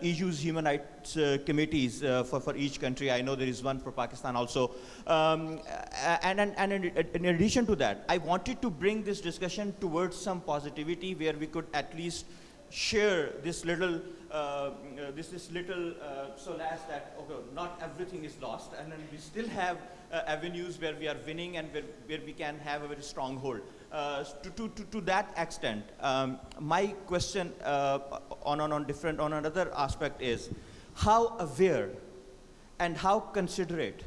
EU's human rights committees for each country. I know there is one for Pakistan also. And in addition to that, I wanted to bring this discussion towards some positivity where we could at least share this little solace that, okay, not everything is lost, and then we still have avenues where we are winning and where we can have a very strong hold. To that extent, my question on another aspect is, how aware and how considerate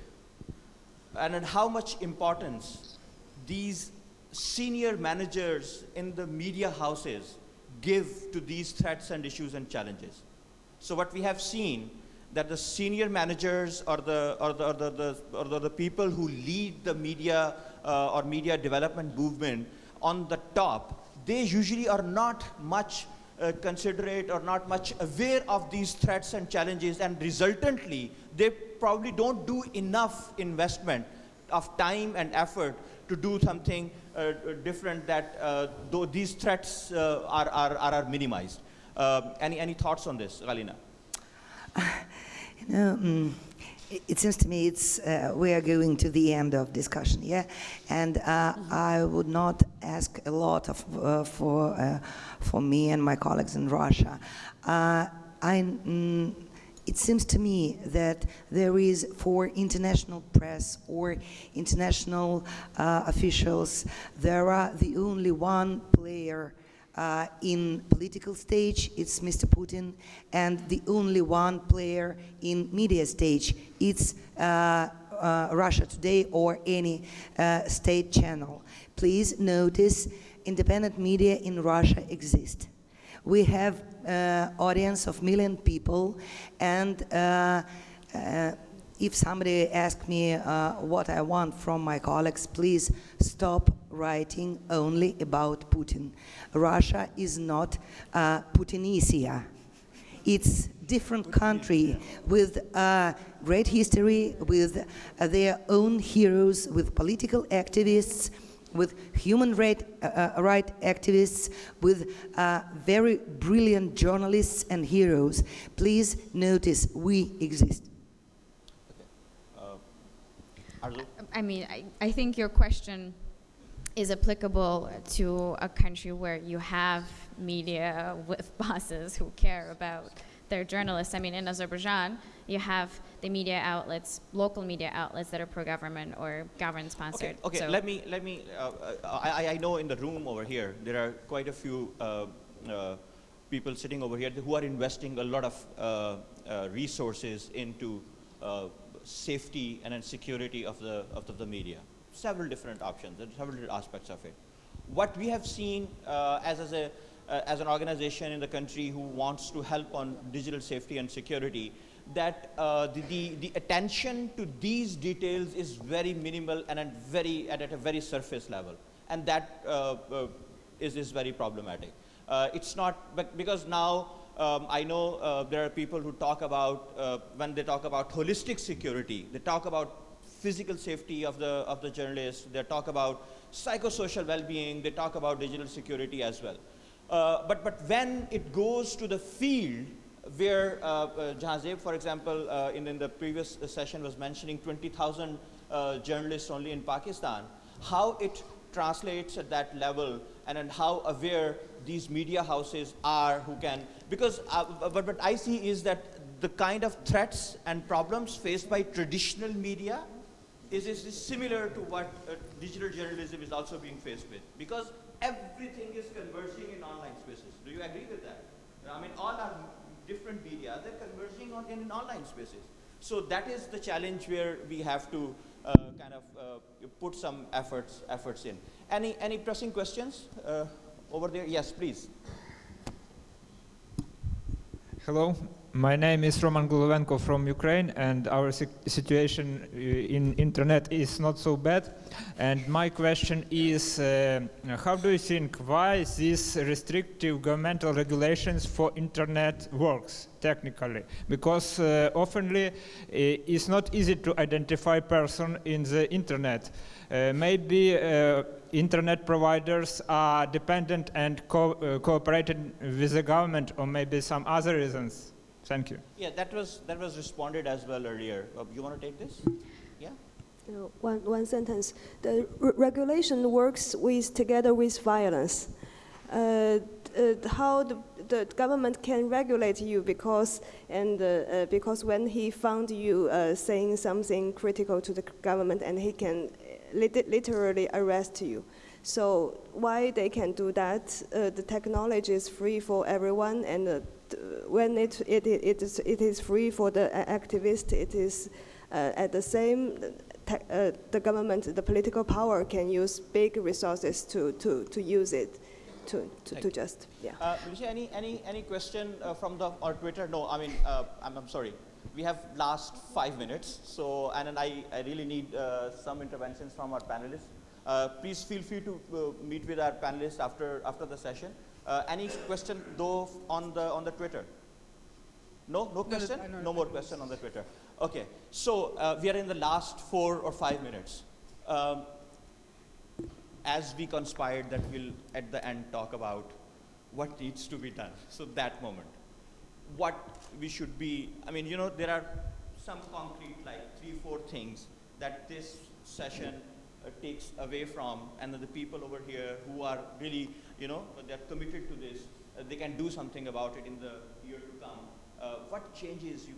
and how much importance these senior managers in the media houses give to these threats and issues and challenges. So what we have seen that the senior managers or the people who lead the media or media development movement on the top, they usually are not much considerate or not much aware of these threats and challenges, and resultantly, they probably don't do enough investment of time and effort to do something different that though these threats are minimized. Any thoughts on this, Galina? You know, it seems to me we are going to the end of discussion, yeah? And I would not ask a lot of, for me and my colleagues in Russia. It seems to me that there is, for international press or international officials, there are the only one player in political stage, it's Mr. Putin, and the only one player in media stage, it's Russia Today or any state channel. Please notice, independent media in Russia exist. We have audience of 1 million people, and if somebody asks me what I want from my colleagues, please stop writing only about Putin. Russia is not Putinisia. It's different country with great history, with their own heroes, with political activists, with human rights activists, with very brilliant journalists and heroes. Please notice, we exist. Arzu? I mean, I think your question is applicable to a country where you have media with bosses who care about their journalists. I mean, in Azerbaijan, you have the media outlets, local media outlets that are pro-government or government-sponsored. Okay. So let me. I know in the room over here there are quite a few people sitting over here who are investing a lot of resources into safety and security of the media. Several different options and several different aspects of it. What we have seen as an organization in the country who wants to help on digital safety and security, that the attention to these details is very minimal and at a very surface level, and that is very problematic. It's not, but because now I know there are people who talk about when they talk about holistic security, they talk about physical safety of the journalists, they talk about psychosocial well-being, they talk about digital security as well. But when it goes to the field where Shahzad, for example, in the previous session was mentioning 20,000 journalists only in Pakistan, how it translates at that level and how aware these media houses are who can, because what I see is that the kind of threats and problems faced by traditional media is similar to what digital journalism is also being faced with, because everything is converging in online spaces. Do you agree with that? I mean, all our different media, they're converging in online spaces. So that is the challenge where we have to kind of put some efforts in. Any pressing questions over there? Yes, please. Hello, my name is Roman Golovenko from Ukraine, and our situation in internet is not so bad. And my question is, how do you think why these restrictive governmental regulations for internet works technically? Because oftenly it's not easy to identify person in the internet. Maybe internet providers are dependent and cooperating with the government, or maybe some other reasons. Thank you. Yeah, that was responded as well earlier. You want to take this? Yeah. One sentence. The regulation works together with violence. How the government can regulate you because when he found you saying something critical to the government, and he can literally arrest you. So why they can do that? The technology is free for everyone, and when it is free for the activists, it is at the same. The government, the political power can use big resources to use it, to just, yeah. Meduza, any question from our Twitter? No, I mean, I'm sorry. We have last 5 minutes, so, and I really need some interventions from our panelists. Please feel free to meet with our panelists after the session. Any question though on the Twitter? No question? No more question on the Twitter. Okay, so we are in the last 4 or 5 minutes. As we conspired that we'll at the end talk about what needs to be done. So that moment, what we should be, I mean, there are some concrete, like 3-4 things that this session takes away from, and then the people over here who are really, they're committed to this, they can do something about it in the year to come. What changes you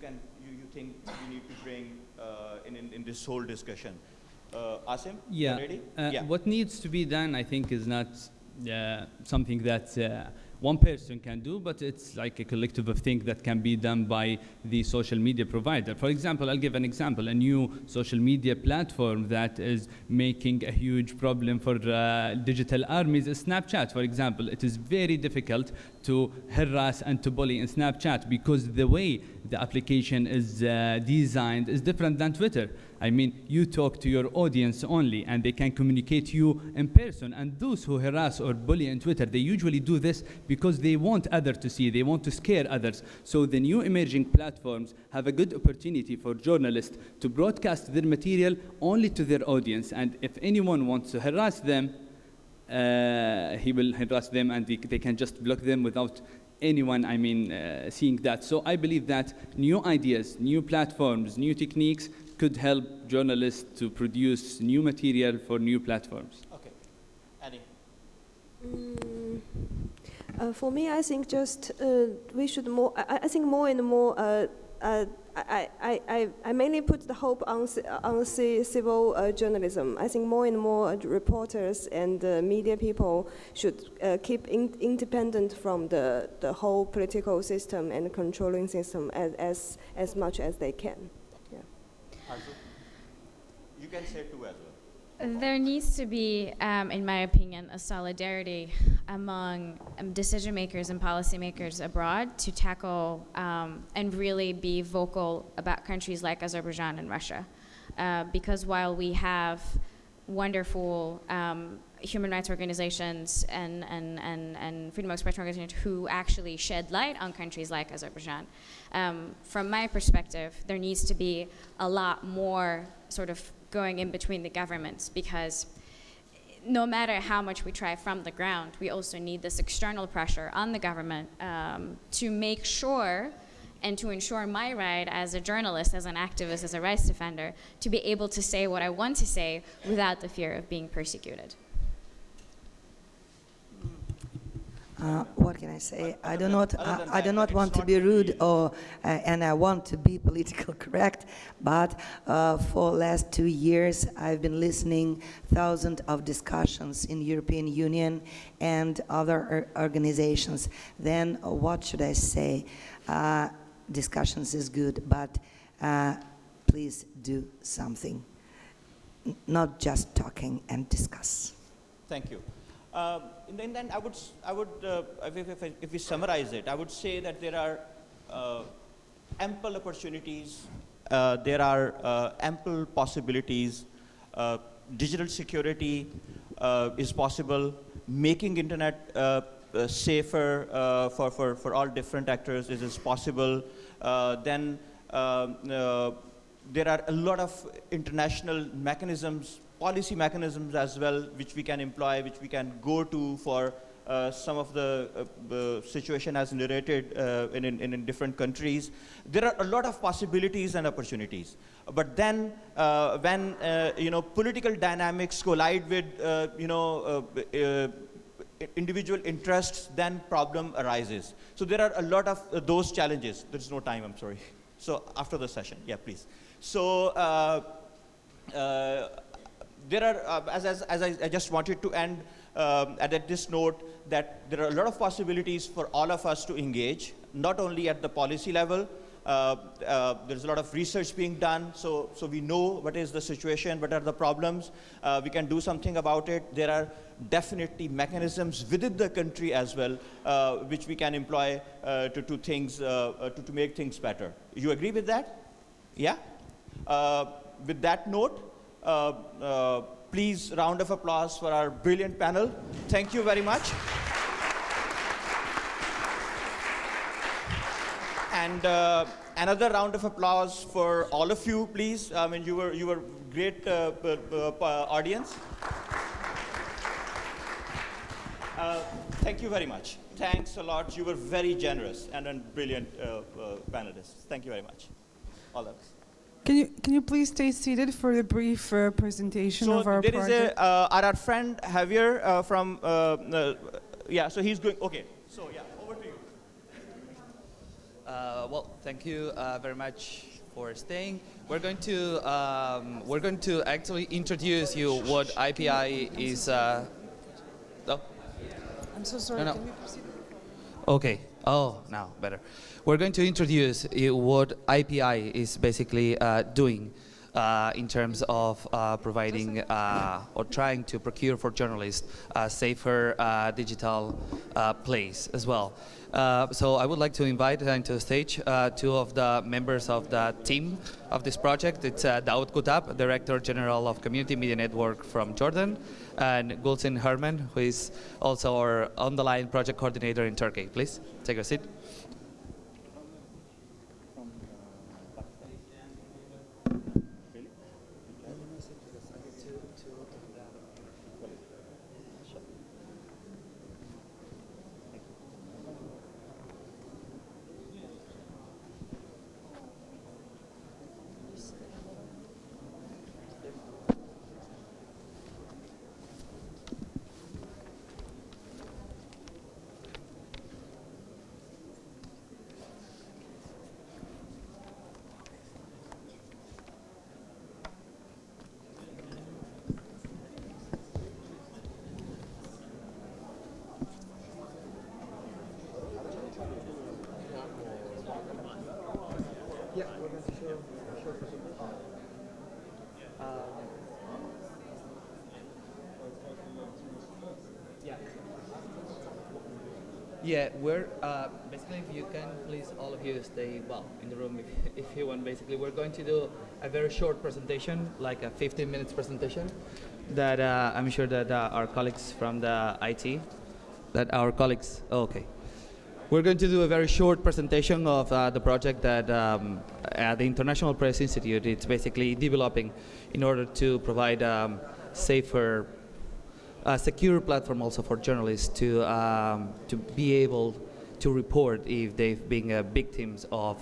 think you need to bring in this whole discussion? Asem, yeah. ready? What needs to be done, I think, is not something that one person can do, but it's like a collective of things that can be done by the social media provider. For example, I'll give an example. A new social media platform that is making a huge problem for digital armies is Snapchat, for example. It is very difficult to harass and to bully in Snapchat because the way the application is designed is different than Twitter. I mean, you talk to your audience only, and they can communicate to you in person. And those who harass or bully on Twitter, they usually do this because they want others to see, they want to scare others. So the new emerging platforms have a good opportunity for journalists to broadcast their material only to their audience. And if anyone wants to harass them, he will harass them, and they can just block them without anyone, seeing that. So I believe that new ideas, new platforms, new techniques could help journalists to produce new material for new platforms. Okay. Annie? For me, I think just we should more. I think more and more. I mainly put the hope on civil journalism. I think more and more reporters and media people should keep independent from the whole political system and controlling system as much as they can. Yeah. Arzu? You can say too as well. There needs to be, in my opinion, a solidarity among decision makers and policymakers abroad to tackle and really be vocal about countries like Azerbaijan and Russia. Because while we have wonderful human rights organizations and freedom of expression organizations who actually shed light on countries like Azerbaijan, from my perspective, there needs to be a lot more sort of going in between the governments, because no matter how much we try from the ground, we also need this external pressure on the government to make sure and to ensure my right as a journalist, as an activist, as a rights defender, to be able to say what I want to say without the fear of being persecuted. What can I say? I do not want to be rude, and I want to be politically correct. But for last 2 years, I've been listening thousands of discussions in European Union and other organizations. Then what should I say? Discussions is good, but please do something, not just talking and discuss. Thank you. In the end, I would, if we summarize it, I would say that there are ample opportunities, there are ample possibilities. Digital security is possible. Making internet safer for all different actors is possible. Then there are a lot of international mechanisms, policy mechanisms as well, which we can employ, which we can go to for some of the situation as narrated in different countries. There are a lot of possibilities and opportunities. But then when political dynamics collide with individual interests, then problem arises. So there are a lot of those challenges. There's no time, I'm sorry. So after the session, yeah, please. So there are, as I just wanted to end at this note that there are a lot of possibilities for all of us to engage, not only at the policy level. There's a lot of research being done, so we know what is the situation, what are the problems. We can do something about it. There are definitely mechanisms within the country as well, which we can employ to make things better. You agree with that? Yeah? With that note, please, round of applause for our brilliant panel. Thank you very much. And another round of applause for all of you, please. I mean, you were great audience. Thank you very much. Thanks a lot. You were very generous and brilliant panelists. Thank you very much. All of us. Can you please stay seated for the brief presentation of our project? There is our friend Javier from yeah. So he's going. Okay. So yeah, over to you. Well, thank you very much for staying. We're going to actually introduce you what IPI is. Oh. I'm so sorry. No. Can we proceed? Okay. Oh, now better. We're going to introduce you what IPI is basically doing in terms of providing or trying to procure for journalists a safer digital place as well. So I would like to invite into the stage two of the members of the team of this project. It's Daoud Kutab, Director General of Community Media Network from Jordan, and Gulsin Herman, who is also our on-the-line project coordinator in Turkey. Please take a seat. Yeah, we're basically, if you can, please, all of you stay in the room if you want. Basically, we're going to do a very short presentation, like a 15 minutes presentation, that I'm sure that our colleagues from the IT, We're going to do a very short presentation of the project that the International Press Institute is basically developing in order to provide safer, secure platform also for journalists to be able to report if they've been victims of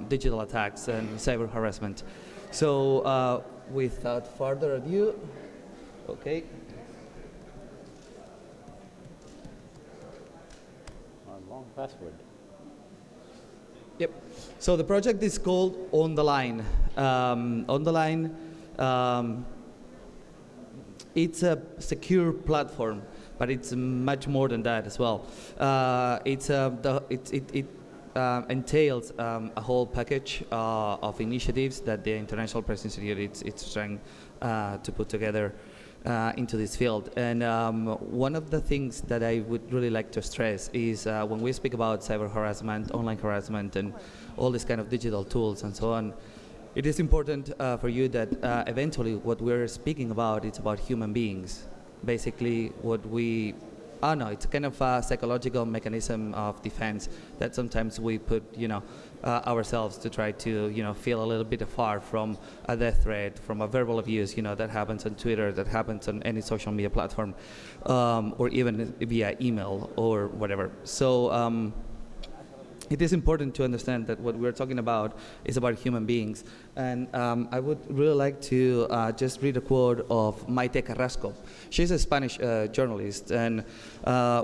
digital attacks and cyber harassment. So without further ado, okay. Long password. Yep. So the project is called On the Line. On the Line, it's a secure platform, but it's much more than that as well. It entails a whole package of initiatives that the International Press Institute is trying to put together into this field. And one of the things that I would really like to stress is when we speak about cyber harassment, online harassment, and all these kind of digital tools and so on, it is important for you that eventually what we're speaking about, it's about human beings. Basically what we, it's kind of a psychological mechanism of defense that sometimes we put, ourselves to try to, feel a little bit far from a death threat, from a verbal abuse, that happens on Twitter, that happens on any social media platform, or even via email or whatever. So it is important to understand that what we're talking about is about human beings. And I would really like to just read a quote of Maite Carrasco. She's a Spanish journalist, and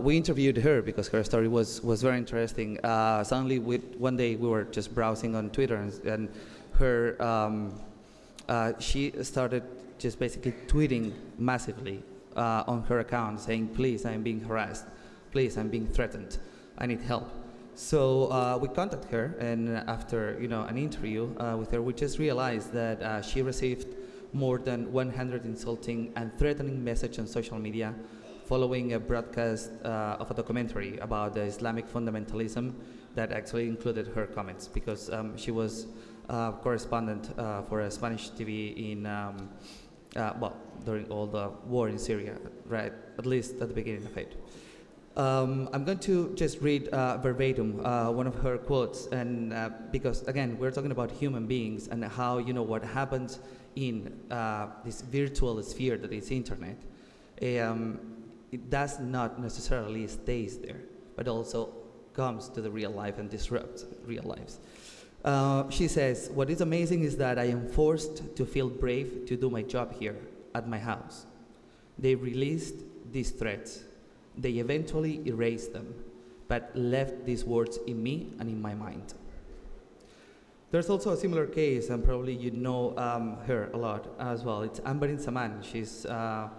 we interviewed her because her story was very interesting. Suddenly, one day we were just browsing on Twitter, and her she started just basically tweeting massively on her account saying, please, I'm being harassed. Please, I'm being threatened. I need help. So we contacted her, and after an interview with her, we just realized that she received more than 100 insulting and threatening messages on social media following a broadcast of a documentary about the Islamic fundamentalism that actually included her comments, because she was a correspondent for a Spanish TV in, during all the war in Syria, right, at least at the beginning of it. I'm going to just read verbatim one of her quotes, and because again, we're talking about human beings and how what happens in this virtual sphere that is internet. It does not necessarily stays there, but also comes to the real life and disrupts real lives. She says, what is amazing is that I am forced to feel brave to do my job here at my house. They released these threats. They eventually erased them, but left these words in me and in my mind. There's also a similar case, and probably you know her a lot as well. It's Amberin Saman. She's the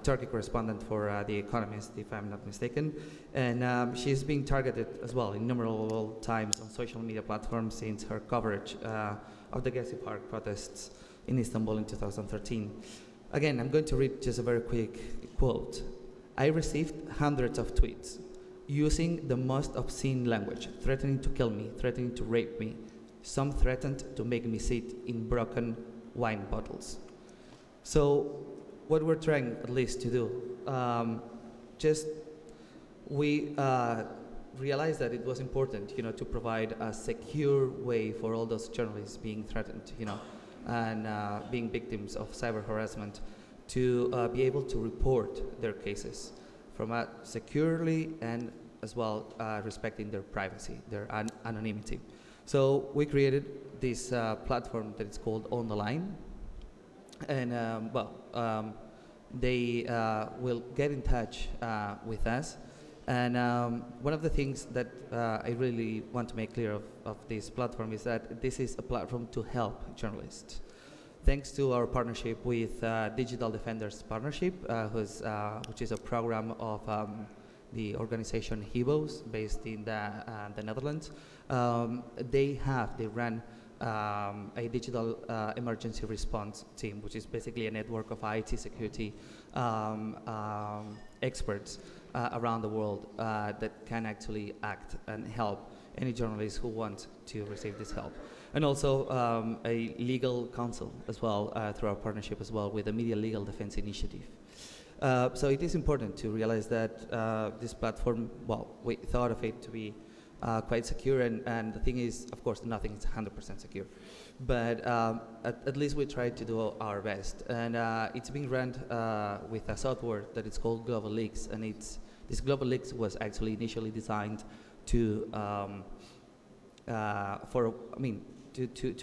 Turkey correspondent for The Economist, if I'm not mistaken. And she's being targeted as well innumerable times on social media platforms since her coverage of the Gezi Park protests in Istanbul in 2013. Again, I'm going to read just a very quick quote. I received hundreds of tweets using the most obscene language, threatening to kill me, threatening to rape me. Some threatened to make me sit in broken wine bottles. So what we're trying at least to do, we realized that it was important, to provide a secure way for all those journalists being threatened, and being victims of cyber harassment to be able to report their cases from securely and as well respecting their privacy, their anonymity. So we created this platform that is called On the Line, and they will get in touch with us. And one of the things that I really want to make clear of this platform is that this is a platform to help journalists. Thanks to our partnership with Digital Defenders Partnership, which is a program of the organization HIBOS based in the Netherlands. They run a digital emergency response team, which is basically a network of IT security experts around the world that can actually act and help any journalist who wants to receive this help. And also a legal counsel as well through our partnership as well with the Media Legal Defense Initiative. So it is important to realize that this platform, we thought of it to be quite secure, and the thing is, of course, nothing is 100% secure. But at least we tried to do our best. And it's being run with a software that is called Global Leaks, and this Global Leaks was actually initially designed to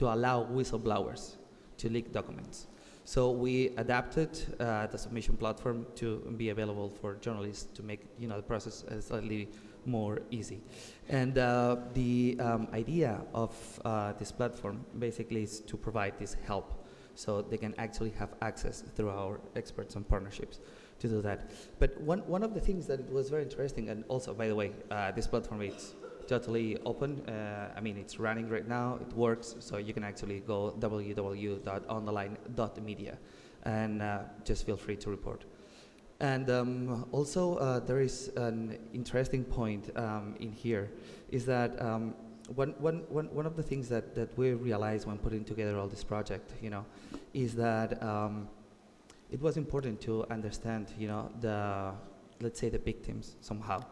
allow whistleblowers to leak documents. So we adapted the submission platform to be available for journalists to make the process slightly more easy. And the idea of this platform basically is to provide this help so they can actually have access through our experts and partnerships to do that. But one of the things that was very interesting, and also, by the way, this platform is totally open. It's running right now. It works, so you can actually go www.ontheline.media and just feel free to report. And also, there is an interesting point in here, is that one of the things that we realized when putting together all this project, is that it was important to understand, let's say the victims somehow.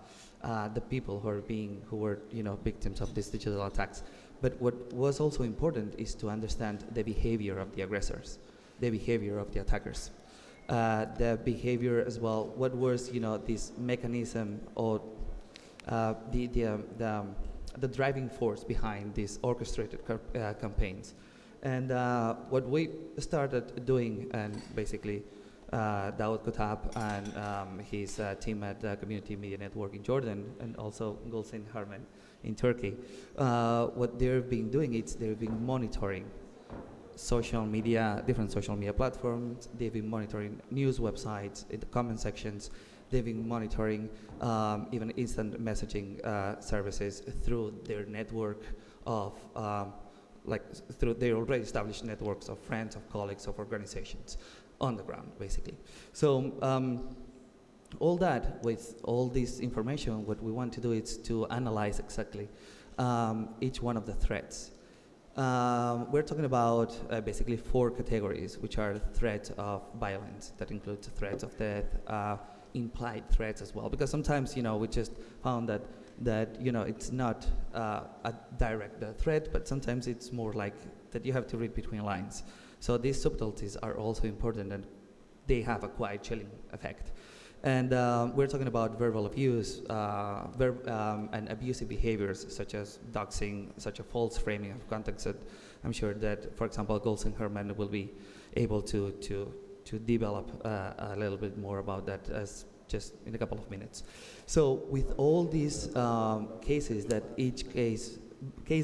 The people who were victims of these digital attacks. But what was also important is to understand the behavior of the aggressors, the behavior of the attackers, the behavior as well. What was this mechanism or the driving force behind these orchestrated campaigns? And what we started doing, and basically Daoud Kotab and his team at the Community Media Network in Jordan, and also Gulsen Harman in Turkey, what they've been doing is they've been monitoring social media, different social media platforms. They've been monitoring news websites, in the comment sections. They've been monitoring even instant messaging services through their network of, through their already established networks of friends, of colleagues, of organizations on the ground, basically. So all that, with all this information, what we want to do is to analyze exactly each one of the threats. We're talking about basically 4 categories, which are threats of violence. That includes threats of death, implied threats as well, because sometimes, you know, we just found that you know, it's not a direct threat, but sometimes it's more like that you have to read between lines. So these subtleties are also important, and they have a quite chilling effect. And we're talking about verbal abuse and abusive behaviors, such as doxing, such a false framing of context that I'm sure that, for example, Golds and Herman will be able to develop a little bit more about that as just in a couple of minutes. So with all these cases, that each case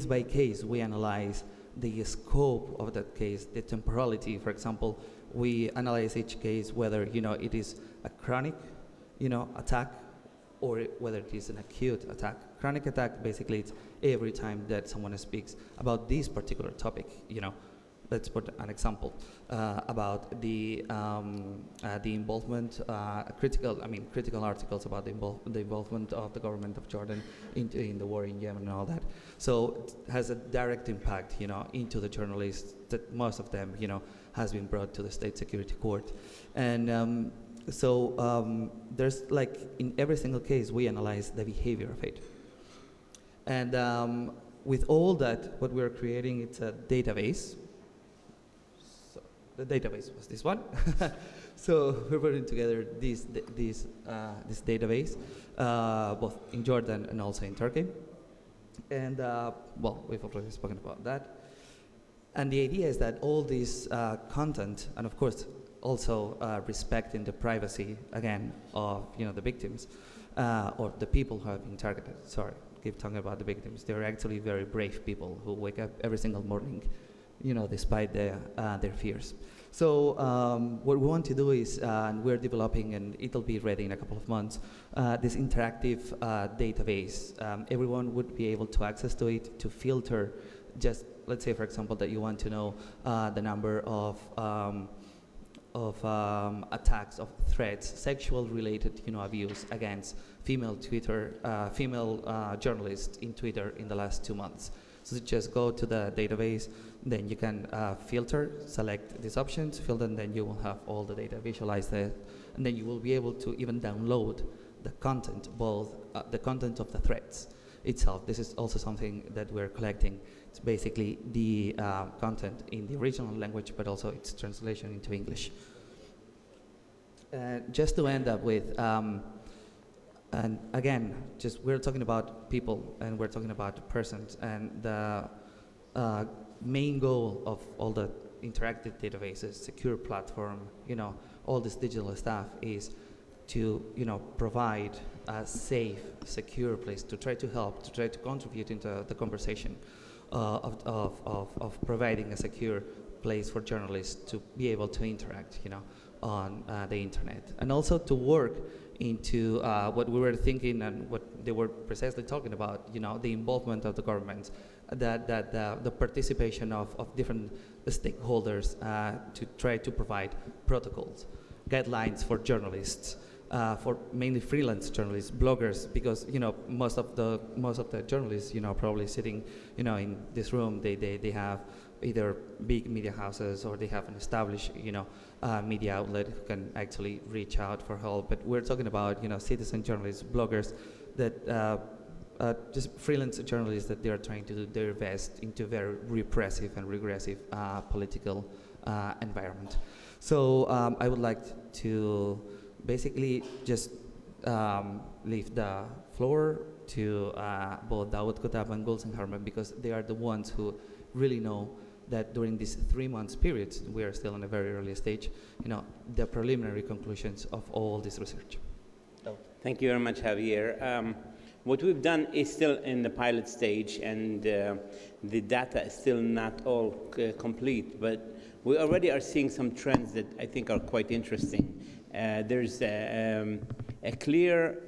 by case, we analyze the scope of that case, the temporality. For example, we analyze each case whether, you know, it is a chronic, you know, attack, or whether it is an acute attack. Chronic attack, basically, it's every time that someone speaks about this particular topic, you know. Let's put an example about the involvement, critical articles about the involvement of the government of Jordan in the war in Yemen and all that. So it has a direct impact, you know, into the journalists. That most of them, you know, has been brought to the State Security Court, and there's, like, in every single case we analyze the behavior of it, and with all that, what we're creating, it's a database. The database was this one. So we're putting together this database, both in Jordan and also in Turkey. And well, we've already spoken about that. And the idea is that all this content, and of course also respecting the privacy, again, of, you know, the victims, or the people who have been targeted. Sorry, keep talking about the victims. They're actually very brave people who wake up every single morning, you know, despite their fears. So what we want to do is, and we're developing, and it'll be ready in a couple of months, this interactive database. Everyone would be able to access to it, to filter. Just, let's say, for example, that you want to know the number of attacks, of threats, sexual-related, you know, abuse against female journalists in Twitter in the last 2 months. So just go to the database, then you can filter, select these options, filter, and then you will have all the data visualized there. And then you will be able to even download the content, both the content of the threats itself. This is also something that we're collecting. It's basically the content in the original language, but also its translation into English. Just to end up with, and again, just we're talking about people, and we're talking about persons, and the main goal of all the interactive databases, secure platform, you know, all this digital stuff is to, you know, provide a safe, secure place to try to help, to try to contribute into the conversation of providing a secure place for journalists to be able to interact, you know, on the internet, and also to work into what we were thinking and what they were precisely talking about, you know, the involvement of the government, the participation of different stakeholders to try to provide protocols, guidelines for journalists, for mainly freelance journalists, bloggers, because, you know, most of the journalists, you know, probably sitting, you know, in this room, they have either big media houses or they have an established, you know, media outlet who can actually reach out for help. But we're talking about, you know, citizen journalists, bloggers, that just freelance journalists that they are trying to do their best into a very repressive and regressive political environment. So I would like to basically just leave the floor to both Dawood Kutab and Golds and Herman, because they are the ones who really know that during this 3 months period, we are still in a very early stage, you know, the preliminary conclusions of all this research. Thank you very much, Javier. What we've done is still in the pilot stage, and the data is still not all complete, but we already are seeing some trends that I think are quite interesting. There's a clear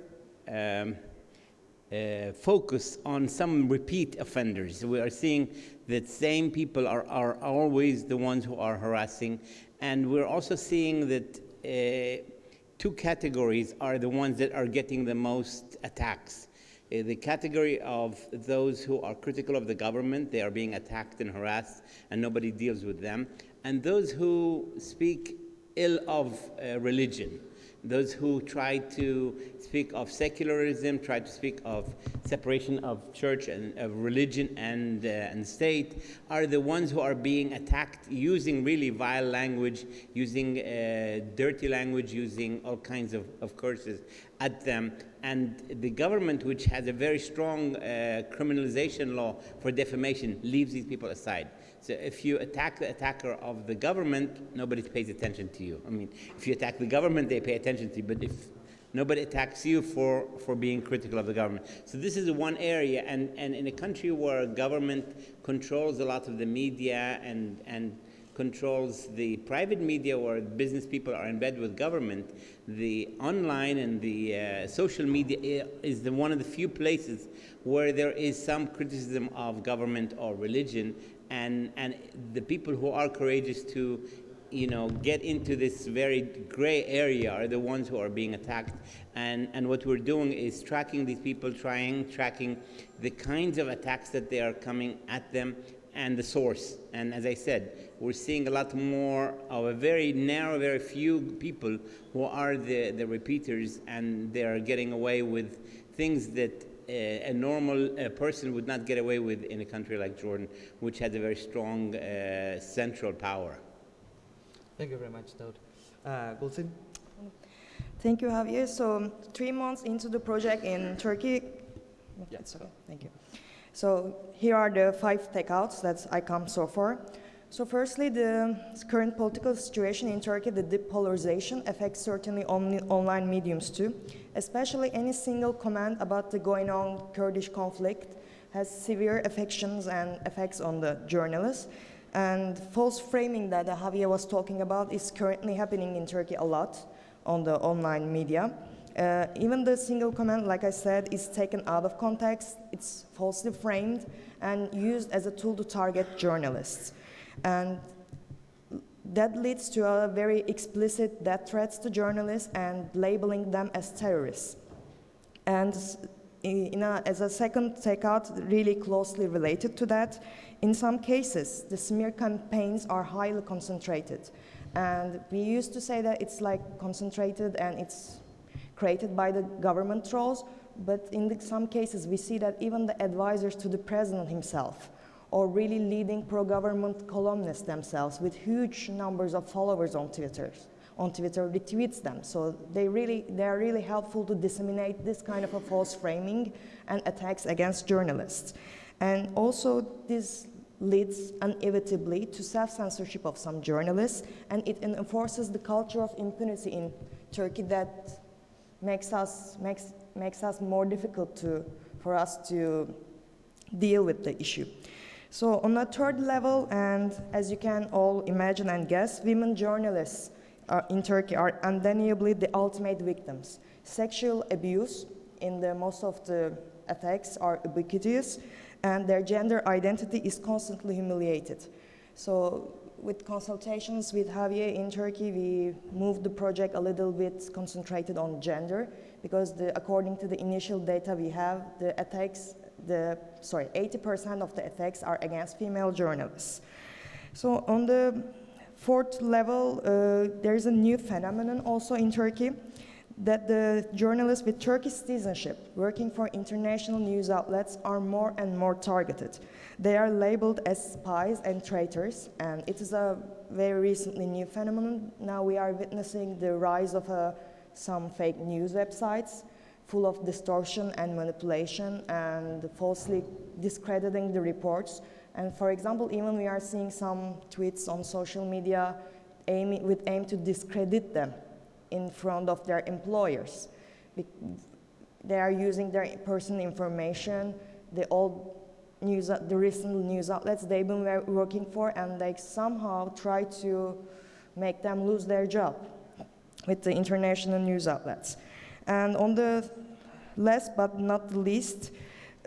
focus on some repeat offenders. We are seeing that same people are always the ones who are harassing, and we're also seeing that two categories are the ones that are getting the most attacks. The category of those who are critical of the government, they are being attacked and harassed, and nobody deals with them. And those who speak ill of religion, those who try to speak of secularism, try to speak of separation of church and of religion and state, are the ones who are being attacked using really vile language, using dirty language, using all kinds of curses at them. And the government, which has a very strong criminalization law for defamation, leaves these people aside. So if you attack the attacker of the government, nobody pays attention to you. I mean, if you attack the government, they pay attention to you, but if nobody attacks you for being critical of the government. So this is one area, and in a country where government controls a lot of the media and controls the private media, where business people are in bed with government, the online and the social media is one of the few places where there is some criticism of government or religion, and the people who are courageous to get into this very gray area are the ones who are being attacked. And what we're doing is tracking these people, tracking the kinds of attacks that they are coming at them and the source. And as I said, we're seeing a lot more of a very narrow, very few people who are the repeaters, and they are getting away with things that a normal person would not get away with in a country like Jordan, which has a very strong central power. Thank you very much, Daud. Gulsin? Thank you, Javier. So 3 months into the project in Turkey, it's okay, thank you. So here are the 5 takeouts that I come so far. So firstly, the current political situation in Turkey, the depolarization affects certainly online mediums too. Especially any single comment about the going on Kurdish conflict has severe affections and effects on the journalists. And false framing that Javier was talking about is currently happening in Turkey a lot on the online media. Even the single comment, like I said, is taken out of context. It's falsely framed and used as a tool to target journalists. And that leads to a very explicit death threats to journalists and labeling them as terrorists. And as a second takeout, really closely related to that, in some cases, the smear campaigns are highly concentrated. And we used to say that it's like concentrated and it's created by the government trolls, but in some cases we see that even the advisors to the president himself, or really leading pro-government columnists themselves with huge numbers of followers on Twitter retweets them. So they are really helpful to disseminate this kind of a false framing and attacks against journalists. And also this leads inevitably to self-censorship of some journalists, and it enforces the culture of impunity in Turkey that makes us more difficult for us to deal with the issue. So on a third level, and as you can all imagine and guess, women journalists in Turkey are undeniably the ultimate victims. Sexual abuse in most of the attacks are ubiquitous, and their gender identity is constantly humiliated. So with consultations with Javier in Turkey, we moved the project a little bit concentrated on gender, because according to the initial data we have, 80% of the attacks are against female journalists. So on the fourth level, there is a new phenomenon also in Turkey, that the journalists with Turkish citizenship working for international news outlets are more and more targeted. They are labeled as spies and traitors, and it is a very recently new phenomenon. Now we are witnessing the rise of some fake news websites full of distortion and manipulation and falsely discrediting the reports. And for example, even we are seeing some tweets on social media with aim to discredit them in front of their employers. they are using their personal information, the recent news outlets they've been working for, and they somehow try to make them lose their job with the international news outlets. And on the last but not the least,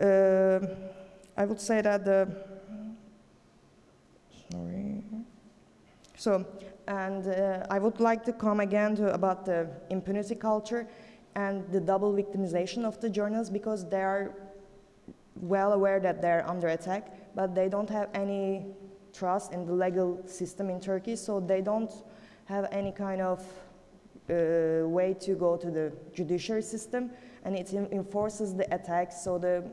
I would say that I would like to come again about the impunity culture and the double victimization of the journalists, because they are well aware that they're under attack, but they don't have any trust in the legal system in Turkey, so they don't have any kind of way to go to the judiciary system, and it enforces the attacks, so the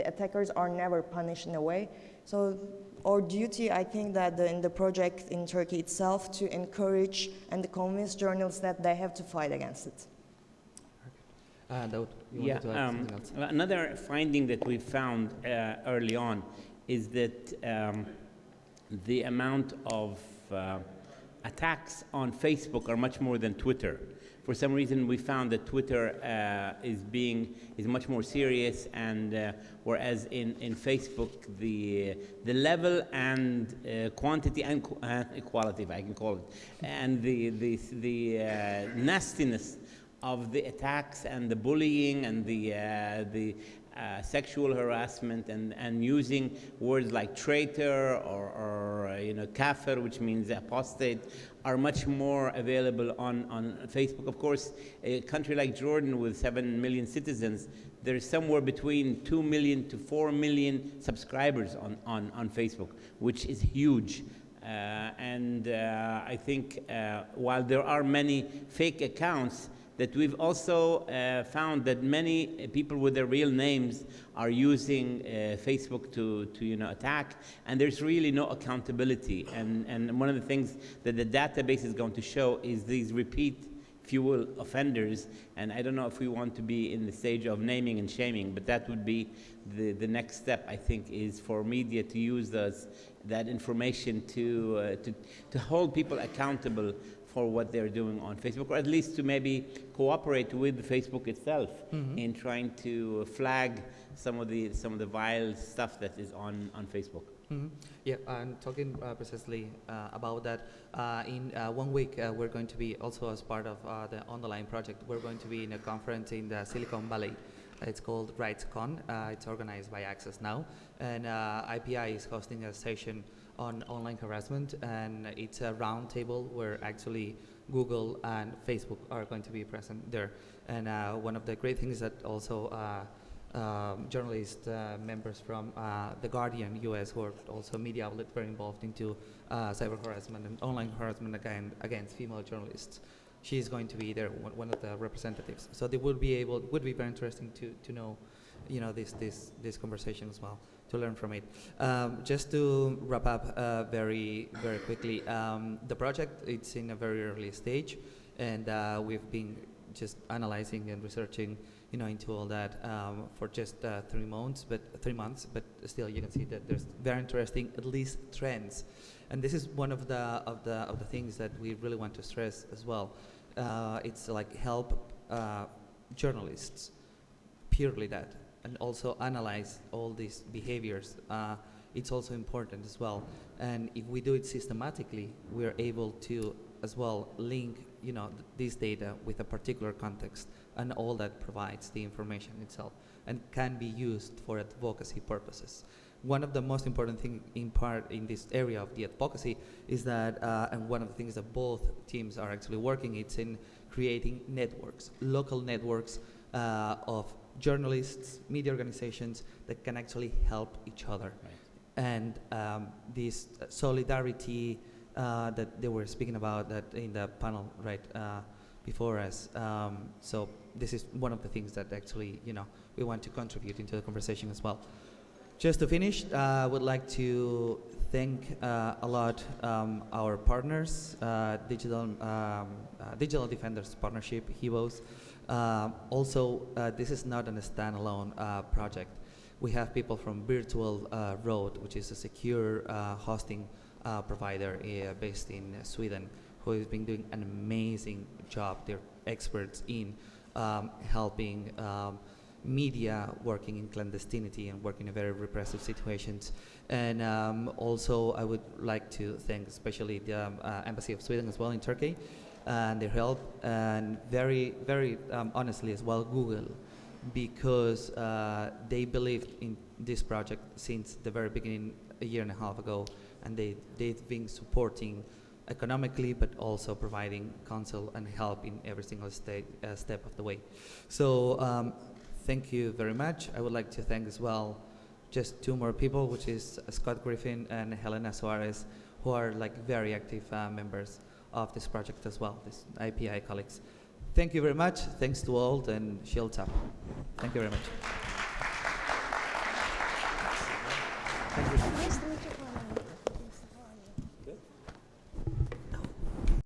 attackers are never punished in a way. So our duty, I think, that in the project in Turkey itself, to encourage and to convince journalists that they have to fight against it. Another finding that we found early on is that the amount of attacks on Facebook are much more than Twitter. For some reason, we found that Twitter is much more serious, and whereas in Facebook the level and quantity and quality, if I can call it, and the nastiness of the attacks and the bullying and the sexual harassment and using words like traitor or kafir, which means apostate, are much more available on Facebook. Of course, a country like Jordan with 7 million citizens, there's somewhere between 2 million to 4 million subscribers on Facebook, which is huge. I think while there are many fake accounts, that we've also found that many people with their real names are using Facebook to attack, and there's really no accountability. And one of the things that the database is going to show is these repeat fuel offenders, and I don't know if we want to be in the stage of naming and shaming, but that would be the next step, I think, is for media to use that information to hold people accountable for what they're doing on Facebook, or at least to maybe cooperate with Facebook itself in trying to flag some of the vile stuff that is on Facebook. Yeah, and talking precisely about that, in 1 week we're going to be also, as part of the On the Line project, we're going to be in a conference in the Silicon Valley. It's called RightsCon. It's organized by Access Now, and IPI is hosting a session on online harassment, and it's a round table where actually Google and Facebook are going to be present there. And one of the great things that also journalist members from The Guardian US, who are also media outlet, very involved into cyber harassment and online harassment against female journalists. She's going to be there, one of the representatives. So they would be very interesting to know, this conversation as well, to learn from it. Just to wrap up very quickly, the project, it's in a very early stage, and we've been just analyzing and researching, into all that for just 3 months, but still you can see that there's very interesting, at least, trends. And this is one of the things that we really want to stress as well. It's like help journalists, purely that, and also analyze all these behaviors. It's also important as well. And if we do it systematically, we're able to as well link, this data with a particular context, and all that provides the information itself and can be used for advocacy purposes. One of the most important things in this area of the advocacy is that, and one of the things that both teams are actually working, it's in creating networks, local networks of journalists, media organizations that can actually help each other. Right. And this solidarity that they were speaking about that in the panel before us. So this is one of the things that actually, we want to contribute into the conversation as well. Just to finish, I would like to thank a lot our partners, Digital Defenders Partnership, HEVOS. Also, this is not a standalone project. We have people from Virtual Road, which is a secure hosting provider based in Sweden, who has been doing an amazing job. They're experts in helping media working in clandestinity and working in very repressive situations. And also I would like to thank especially the Embassy of Sweden as well in Turkey and their help, and very, very honestly as well Google, because they believed in this project since the very beginning a year and a half ago, and they've been supporting economically, but also providing counsel and help in every single step of the way. So thank you very much. I would like to thank as well just two more people, which is Scott Griffin and Helena Suarez, who are like very active members of this project as well, this IPI colleagues. Thank you very much. Thanks to all, and shields up. Thank you very much.